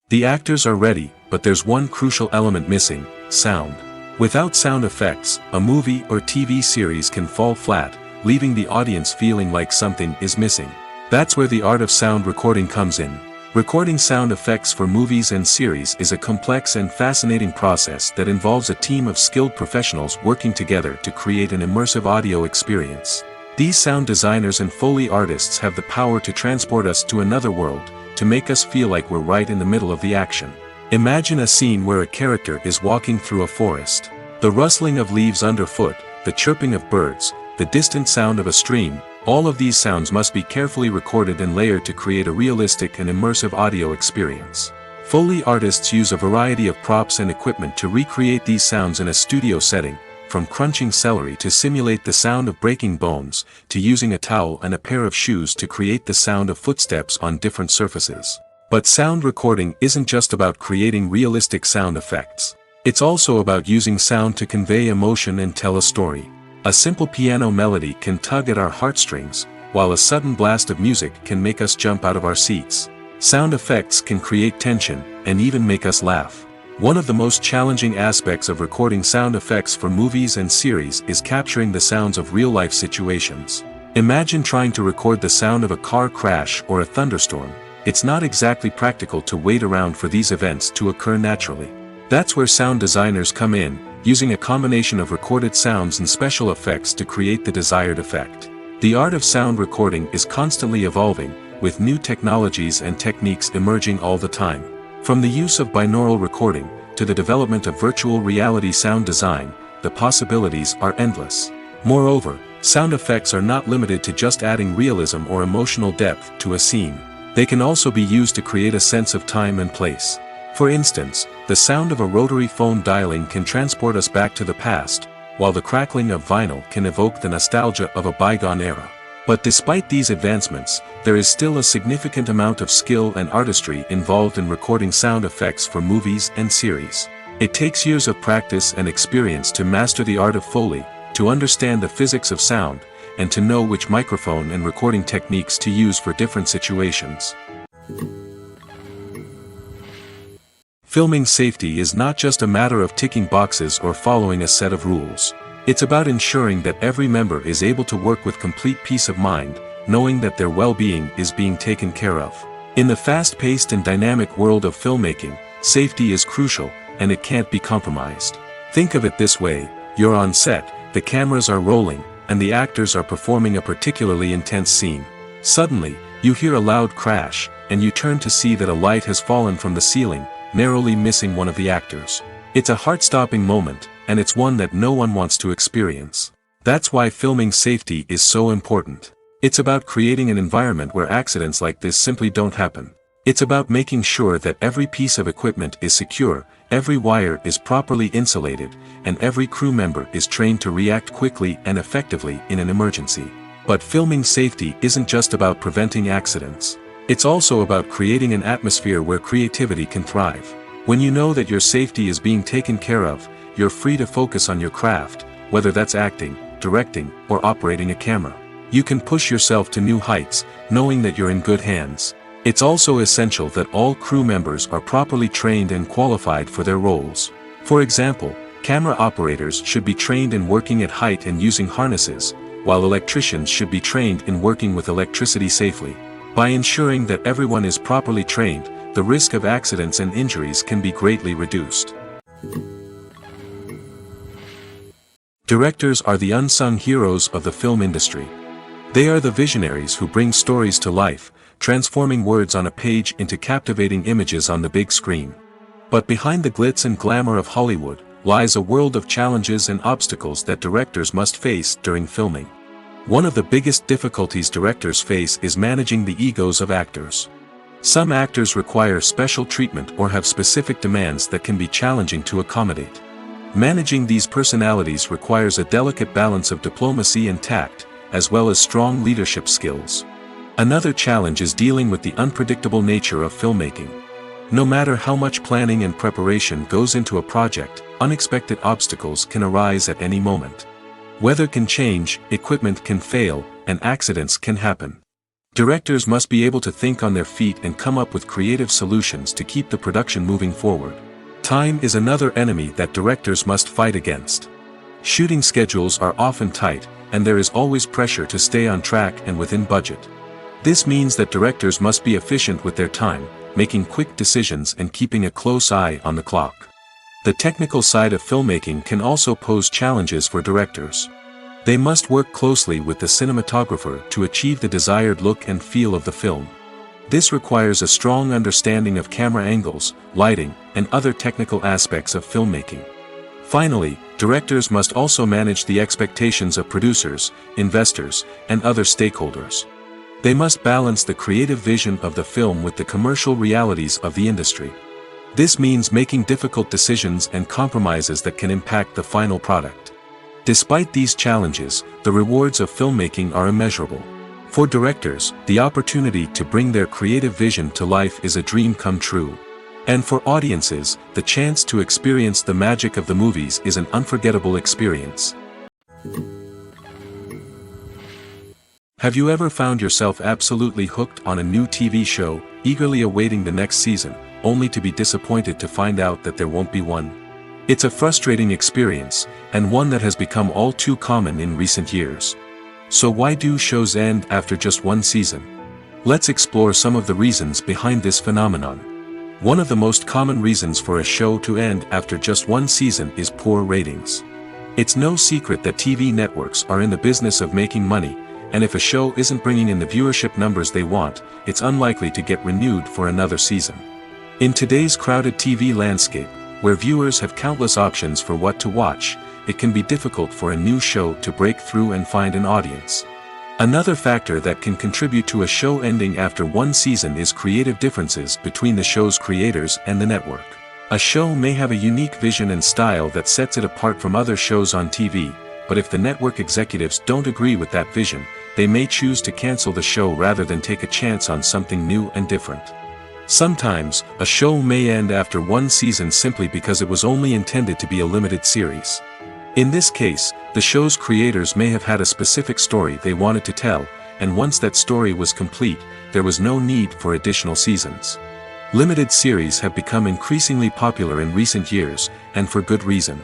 The actors are ready, but there's one crucial element missing: sound. Without sound effects, a movie or TV series can fall flat, leaving the audience feeling like something is missing. That's where the art of sound recording comes in. Recording sound effects for movies and series is a complex and fascinating process that involves a team of skilled professionals working together to create an immersive audio experience. These sound designers and Foley artists have the power to transport us to another world, to make us feel like we're right in the middle of the action. Imagine a scene where a character is walking through a forest. The rustling of leaves underfoot, the chirping of birds, the distant sound of a stream, all of these sounds must be carefully recorded and layered to create a realistic and immersive audio experience. Foley artists use a variety of props and equipment to recreate these sounds in a studio setting, from crunching celery to simulate the sound of breaking bones, to using a towel and a pair of shoes to create the sound of footsteps on different surfaces. But sound recording isn't just about creating realistic sound effects. It's also about using sound to convey emotion and tell a story. A simple piano melody can tug at our heartstrings, while a sudden blast of music can make us jump out of our seats. Sound effects can create tension, and even make us laugh. One of the most challenging aspects of recording sound effects for movies and series is capturing the sounds of real-life situations. Imagine trying to record the sound of a car crash or a thunderstorm. It's not exactly practical to wait around for these events to occur naturally. That's where sound designers come in, using a combination of recorded sounds and special effects to create the desired effect. The art of sound recording is constantly evolving, with new technologies and techniques emerging all the time. From the use of binaural recording, to the development of virtual reality sound design, the possibilities are endless. Moreover, sound effects are not limited to just adding realism or emotional depth to a scene. They can also be used to create a sense of time and place. For instance, the sound of a rotary phone dialing can transport us back to the past, while the crackling of vinyl can evoke the nostalgia of a bygone era. But despite these advancements, there is still a significant amount of skill and artistry involved in recording sound effects for movies and series. It takes years of practice and experience to master the art of Foley, to understand the physics of sound, and to know which microphone and recording techniques to use for different situations. Filming safety is not just a matter of ticking boxes or following a set of rules. It's about ensuring that every member is able to work with complete peace of mind, knowing that their well-being is being taken care of. In the fast-paced and dynamic world of filmmaking, safety is crucial, and it can't be compromised. Think of it this way: you're on set, the cameras are rolling, and the actors are performing a particularly intense scene. Suddenly, you hear a loud crash, and you turn to see that a light has fallen from the ceiling, narrowly missing one of the actors. It's a heart-stopping moment, and it's one that no one wants to experience. That's why filming safety is so important. It's about creating an environment where accidents like this simply don't happen. It's about making sure that every piece of equipment is secure, every wire is properly insulated, and every crew member is trained to react quickly and effectively in an emergency. But filming safety isn't just about preventing accidents. It's also about creating an atmosphere where creativity can thrive. When you know that your safety is being taken care of, you're free to focus on your craft, whether that's acting, directing, or operating a camera. You can push yourself to new heights, knowing that you're in good hands. It's also essential that all crew members are properly trained and qualified for their roles. For example, camera operators should be trained in working at height and using harnesses, while electricians should be trained in working with electricity safely. By ensuring that everyone is properly trained, the risk of accidents and injuries can be greatly reduced. Directors are the unsung heroes of the film industry. They are the visionaries who bring stories to life, transforming words on a page into captivating images on the big screen. But behind the glitz and glamour of Hollywood, lies a world of challenges and obstacles that directors must face during filming. One of the biggest difficulties directors face is managing the egos of actors. Some actors require special treatment or have specific demands that can be challenging to accommodate. Managing these personalities requires a delicate balance of diplomacy and tact, as well as strong leadership skills. Another challenge is dealing with the unpredictable nature of filmmaking. No matter how much planning and preparation goes into a project, unexpected obstacles can arise at any moment. Weather can change, equipment can fail, and accidents can happen. Directors must be able to think on their feet and come up with creative solutions to keep the production moving forward. Time is another enemy that directors must fight against. Shooting schedules are often tight, and there is always pressure to stay on track and within budget. This means that directors must be efficient with their time, making quick decisions and keeping a close eye on the clock. The technical side of filmmaking can also pose challenges for directors. They must work closely with the cinematographer to achieve the desired look and feel of the film. This requires a strong understanding of camera angles, lighting, and other technical aspects of filmmaking. Finally, directors must also manage the expectations of producers, investors, and other stakeholders. They must balance the creative vision of the film with the commercial realities of the industry. This means making difficult decisions and compromises that can impact the final product. Despite these challenges, the rewards of filmmaking are immeasurable. For directors, the opportunity to bring their creative vision to life is a dream come true. And for audiences, the chance to experience the magic of the movies is an unforgettable experience. Have you ever found yourself absolutely hooked on a new TV show, eagerly awaiting the next season, only to be disappointed to find out that there won't be one? It's a frustrating experience, and one that has become all too common in recent years. So why do shows end after just one season? Let's explore some of the reasons behind this phenomenon. One of the most common reasons for a show to end after just one season is poor ratings. It's no secret that TV networks are in the business of making money, and if a show isn't bringing in the viewership numbers they want, it's unlikely to get renewed for another season. In today's crowded TV landscape, where viewers have countless options for what to watch, it can be difficult for a new show to break through and find an audience. Another factor that can contribute to a show ending after one season is creative differences between the show's creators and the network. A show may have a unique vision and style that sets it apart from other shows on TV, but if the network executives don't agree with that vision, they may choose to cancel the show rather than take a chance on something new and different. Sometimes, a show may end after one season simply because it was only intended to be a limited series. In this case, the show's creators may have had a specific story they wanted to tell, and once that story was complete, there was no need for additional seasons. Limited series have become increasingly popular in recent years, and for good reason.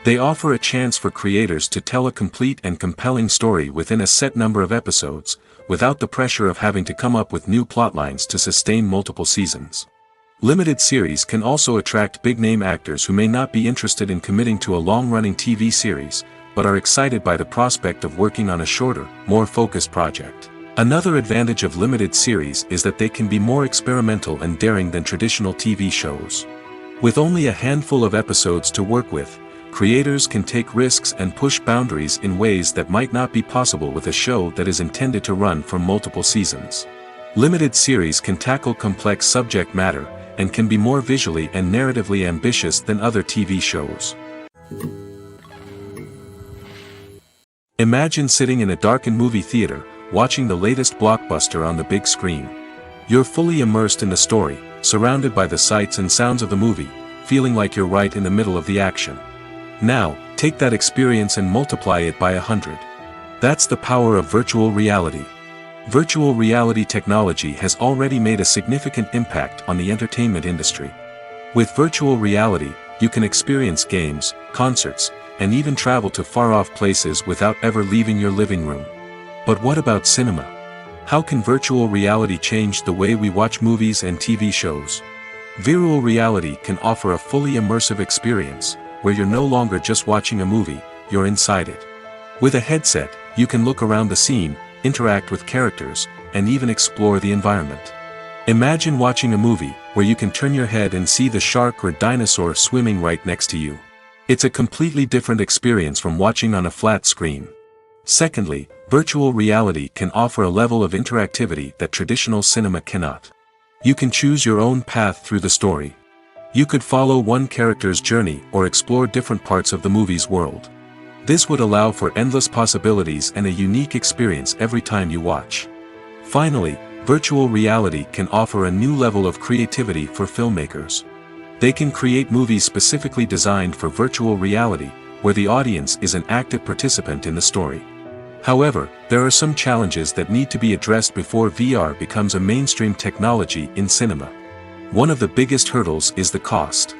They offer a chance for creators to tell a complete and compelling story within a set number of episodes, without the pressure of having to come up with new plotlines to sustain multiple seasons. Limited series can also attract big-name actors who may not be interested in committing to a long-running TV series, but are excited by the prospect of working on a shorter, more focused project. Another advantage of limited series is that they can be more experimental and daring than traditional TV shows. With only a handful of episodes to work with, creators can take risks and push boundaries in ways that might not be possible with a show that is intended to run for multiple seasons. Limited series can tackle complex subject matter, and can be more visually and narratively ambitious than other TV shows. Imagine sitting in a darkened movie theater, watching the latest blockbuster on the big screen. You're fully immersed in the story, surrounded by the sights and sounds of the movie, feeling like you're right in the middle of the action. Now, take that experience and multiply it by 100. That's the power of virtual reality. Virtual reality technology has already made a significant impact on the entertainment industry. With virtual reality, you can experience games, concerts, and even travel to far-off places without ever leaving your living room. But what about cinema? How can virtual reality change the way we watch movies and TV shows? Virtual reality can offer a fully immersive experience, where you're no longer just watching a movie, you're inside it. With a headset, you can look around the scene, interact with characters, and even explore the environment. Imagine watching a movie where you can turn your head and see the shark or dinosaur swimming right next to you. It's a completely different experience from watching on a flat screen. Secondly, virtual reality can offer a level of interactivity that traditional cinema cannot. You can choose your own path through the story. You could follow one character's journey or explore different parts of the movie's world. This would allow for endless possibilities and a unique experience every time you watch. Finally, virtual reality can offer a new level of creativity for filmmakers. They can create movies specifically designed for virtual reality, where the audience is an active participant in the story. However, there are some challenges that need to be addressed before VR becomes a mainstream technology in cinema. One of the biggest hurdles is the cost.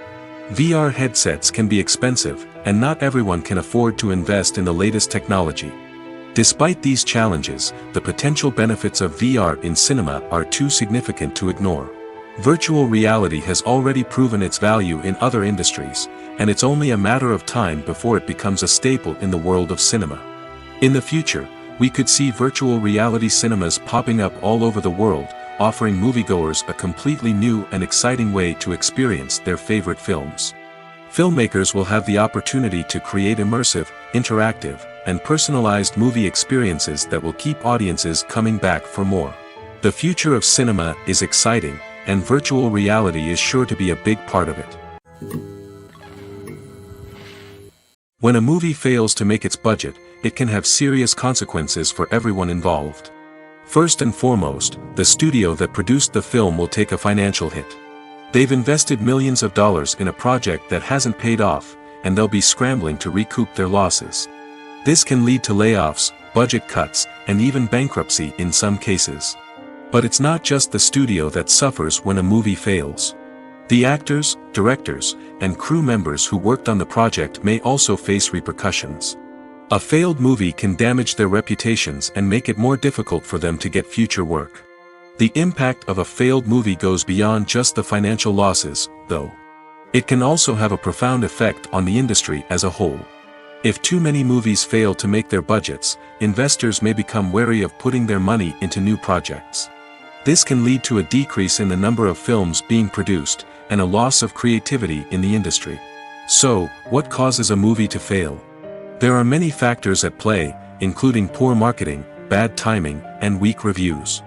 VR headsets can be expensive, and not everyone can afford to invest in the latest technology. Despite these challenges, the potential benefits of VR in cinema are too significant to ignore. Virtual reality has already proven its value in other industries, and it's only a matter of time before it becomes a staple in the world of cinema. In the future, we could see virtual reality cinemas popping up all over the world, offering moviegoers a completely new and exciting way to experience their favorite films. Filmmakers will have the opportunity to create immersive, interactive, and personalized movie experiences that will keep audiences coming back for more. The future of cinema is exciting, and virtual reality is sure to be a big part of it. When a movie fails to make its budget, it can have serious consequences for everyone involved. First and foremost, the studio that produced the film will take a financial hit. They've invested millions of dollars in a project that hasn't paid off, and they'll be scrambling to recoup their losses. This can lead to layoffs, budget cuts, and even bankruptcy in some cases. But it's not just the studio that suffers when a movie fails. The actors, directors, and crew members who worked on the project may also face repercussions. A failed movie can damage their reputations and make it more difficult for them to get future work. The impact of a failed movie goes beyond just the financial losses, though. It can also have a profound effect on the industry as a whole. If too many movies fail to make their budgets, investors may become wary of putting their money into new projects. This can lead to a decrease in the number of films being produced, and a loss of creativity in the industry. So, what causes a movie to fail? There are many factors at play, including poor marketing, bad timing, and weak reviews.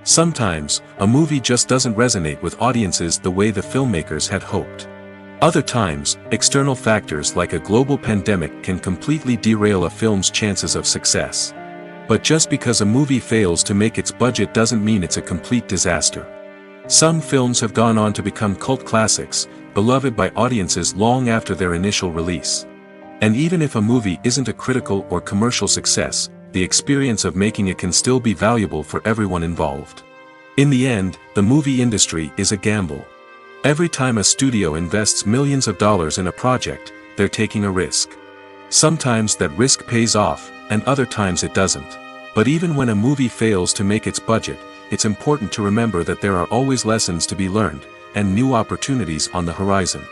Sometimes, a movie just doesn't resonate with audiences the way the filmmakers had hoped. Other times, external factors like a global pandemic can completely derail a film's chances of success. But just because a movie fails to make its budget doesn't mean it's a complete disaster. Some films have gone on to become cult classics, beloved by audiences long after their initial release. And even if a movie isn't a critical or commercial success, the experience of making it can still be valuable for everyone involved. In the end, the movie industry is a gamble. Every time a studio invests millions of dollars in a project, they're taking a risk. Sometimes that risk pays off, and other times it doesn't. But even when a movie fails to make its budget, it's important to remember that there are always lessons to be learned, and new opportunities on the horizon.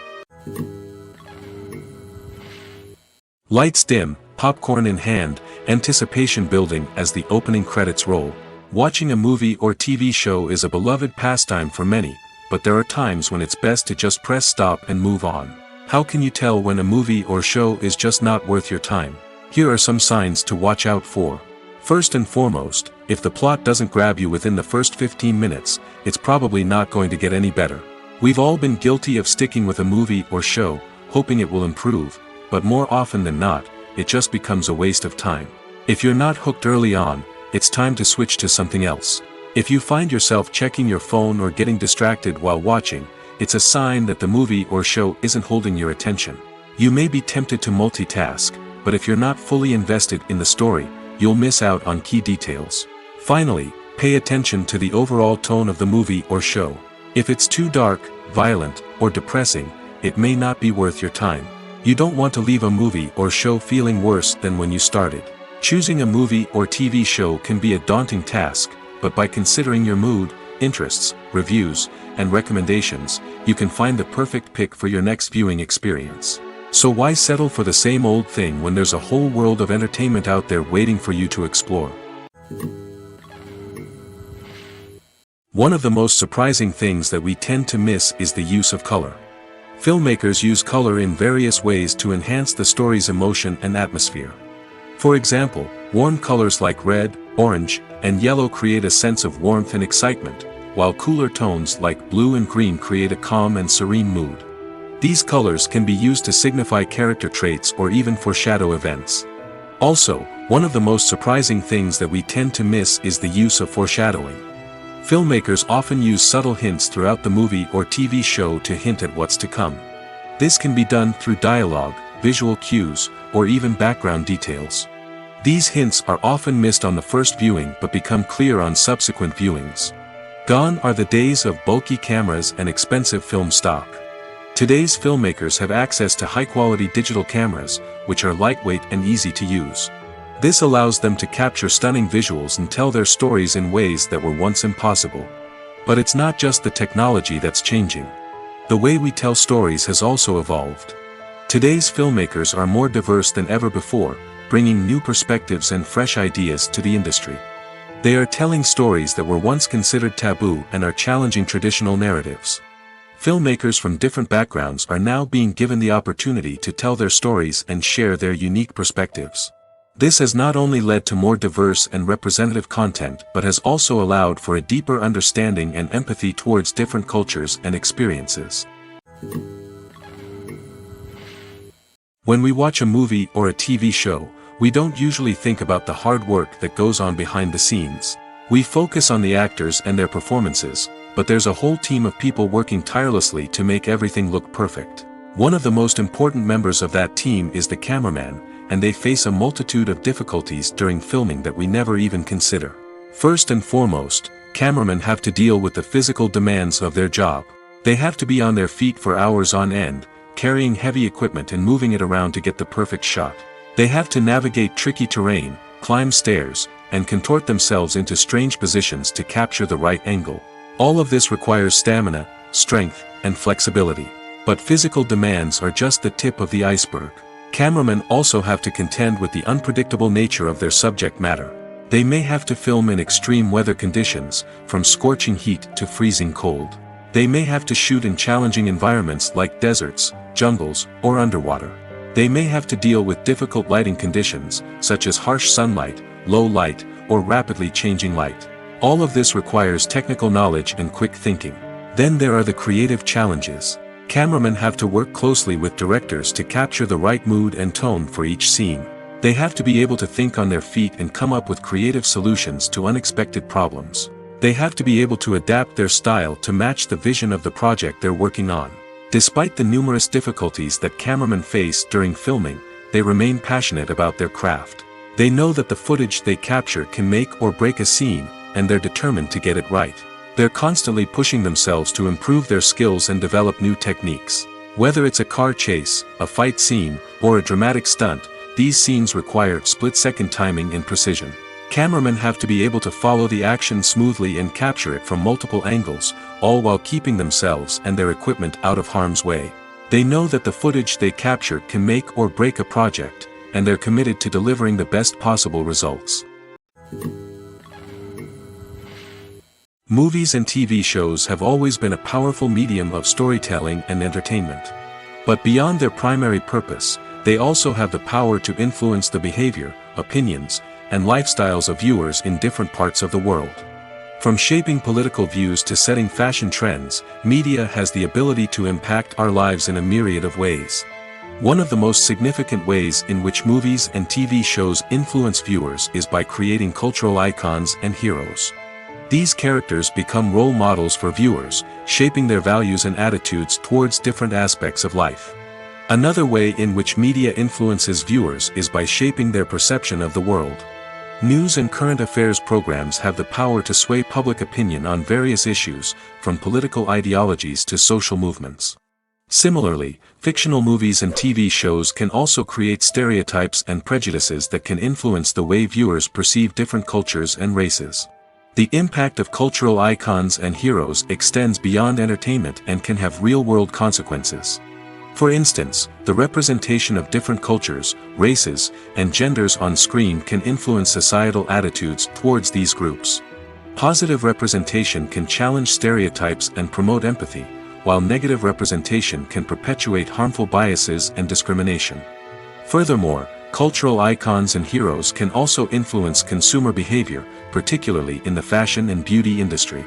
Lights dim, popcorn in hand, anticipation building as the opening credits roll. Watching a movie or TV show is a beloved pastime for many, but there are times when it's best to just press stop and move on. How can you tell when a movie or show is just not worth your time? Here are some signs to watch out for. First and foremost, if the plot doesn't grab you within the first 15 minutes, it's probably not going to get any better. We've all been guilty of sticking with a movie or show, hoping it will improve, but more often than not, it just becomes a waste of time. If you're not hooked early on, it's time to switch to something else. If you find yourself checking your phone or getting distracted while watching, it's a sign that the movie or show isn't holding your attention. You may be tempted to multitask, but if you're not fully invested in the story, you'll miss out on key details. Finally, pay attention to the overall tone of the movie or show. If it's too dark, violent, or depressing, it may not be worth your time. You don't want to leave a movie or show feeling worse than when you started. Choosing a movie or TV show can be a daunting task, but by considering your mood, interests, reviews, and recommendations, you can find the perfect pick for your next viewing experience. So why settle for the same old thing when there's a whole world of entertainment out there waiting for you to explore? One of the most surprising things that we tend to miss is the use of color. Filmmakers use color in various ways to enhance the story's emotion and atmosphere. For example, warm colors like red, orange, and yellow create a sense of warmth and excitement, while cooler tones like blue and green create a calm and serene mood. These colors can be used to signify character traits or even foreshadow events. Also, one of the most surprising things that we tend to miss is the use of foreshadowing. Filmmakers often use subtle hints throughout the movie or TV show to hint at what's to come. This can be done through dialogue, visual cues, or even background details. These hints are often missed on the first viewing but become clear on subsequent viewings. Gone are the days of bulky cameras and expensive film stock. Today's filmmakers have access to high-quality digital cameras, which are lightweight and easy to use. This allows them to capture stunning visuals and tell their stories in ways that were once impossible. But it's not just the technology that's changing. The way we tell stories has also evolved. Today's filmmakers are more diverse than ever before, bringing new perspectives and fresh ideas to the industry. They are telling stories that were once considered taboo and are challenging traditional narratives. Filmmakers from different backgrounds are now being given the opportunity to tell their stories and share their unique perspectives. This has not only led to more diverse and representative content but has also allowed for a deeper understanding and empathy towards different cultures and experiences. When we watch a movie or a TV show, we don't usually think about the hard work that goes on behind the scenes. We focus on the actors and their performances, but there's a whole team of people working tirelessly to make everything look perfect. One of the most important members of that team is the cameraman, and they face a multitude of difficulties during filming that we never even consider. First and foremost, cameramen have to deal with the physical demands of their job. They have to be on their feet for hours on end, carrying heavy equipment and moving it around to get the perfect shot. They have to navigate tricky terrain, climb stairs, and contort themselves into strange positions to capture the right angle. All of this requires stamina, strength, and flexibility. But physical demands are just the tip of the iceberg. Cameramen also have to contend with the unpredictable nature of their subject matter. They may have to film in extreme weather conditions, from scorching heat to freezing cold. They may have to shoot in challenging environments like deserts, jungles, or underwater. They may have to deal with difficult lighting conditions, such as harsh sunlight, low light, or rapidly changing light. All of this requires technical knowledge and quick thinking. Then there are the creative challenges. Cameramen have to work closely with directors to capture the right mood and tone for each scene. They have to be able to think on their feet and come up with creative solutions to unexpected problems. They have to be able to adapt their style to match the vision of the project they're working on. Despite the numerous difficulties that cameramen face during filming, they remain passionate about their craft. They know that the footage they capture can make or break a scene, and they're determined to get it right. They're constantly pushing themselves to improve their skills and develop new techniques. Whether it's a car chase, a fight scene, or a dramatic stunt, these scenes require split-second timing and precision. Cameramen have to be able to follow the action smoothly and capture it from multiple angles, all while keeping themselves and their equipment out of harm's way. They know that the footage they capture can make or break a project, and they're committed to delivering the best possible results. Movies and TV shows have always been a powerful medium of storytelling and entertainment. But beyond their primary purpose, they also have the power to influence the behavior, opinions, and lifestyles of viewers in different parts of the world. From shaping political views to setting fashion trends, media has the ability to impact our lives in a myriad of ways. One of the most significant ways in which movies and TV shows influence viewers is by creating cultural icons and heroes. These characters become role models for viewers, shaping their values and attitudes towards different aspects of life. Another way in which media influences viewers is by shaping their perception of the world. News and current affairs programs have the power to sway public opinion on various issues, from political ideologies to social movements. Similarly, fictional movies and TV shows can also create stereotypes and prejudices that can influence the way viewers perceive different cultures and races. The impact of cultural icons and heroes extends beyond entertainment and can have real-world consequences. For instance, the representation of different cultures, races, and genders on screen can influence societal attitudes towards these groups. Positive representation can challenge stereotypes and promote empathy, while negative representation can perpetuate harmful biases and discrimination. Furthermore, cultural icons and heroes can also influence consumer behavior, particularly in the fashion and beauty industry.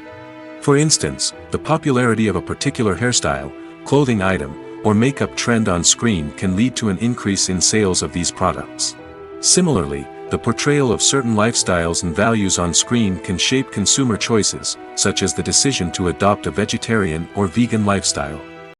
For instance, the popularity of a particular hairstyle, clothing item, or makeup trend on screen can lead to an increase in sales of these products. Similarly, the portrayal of certain lifestyles and values on screen can shape consumer choices, such as the decision to adopt a vegetarian or vegan lifestyle.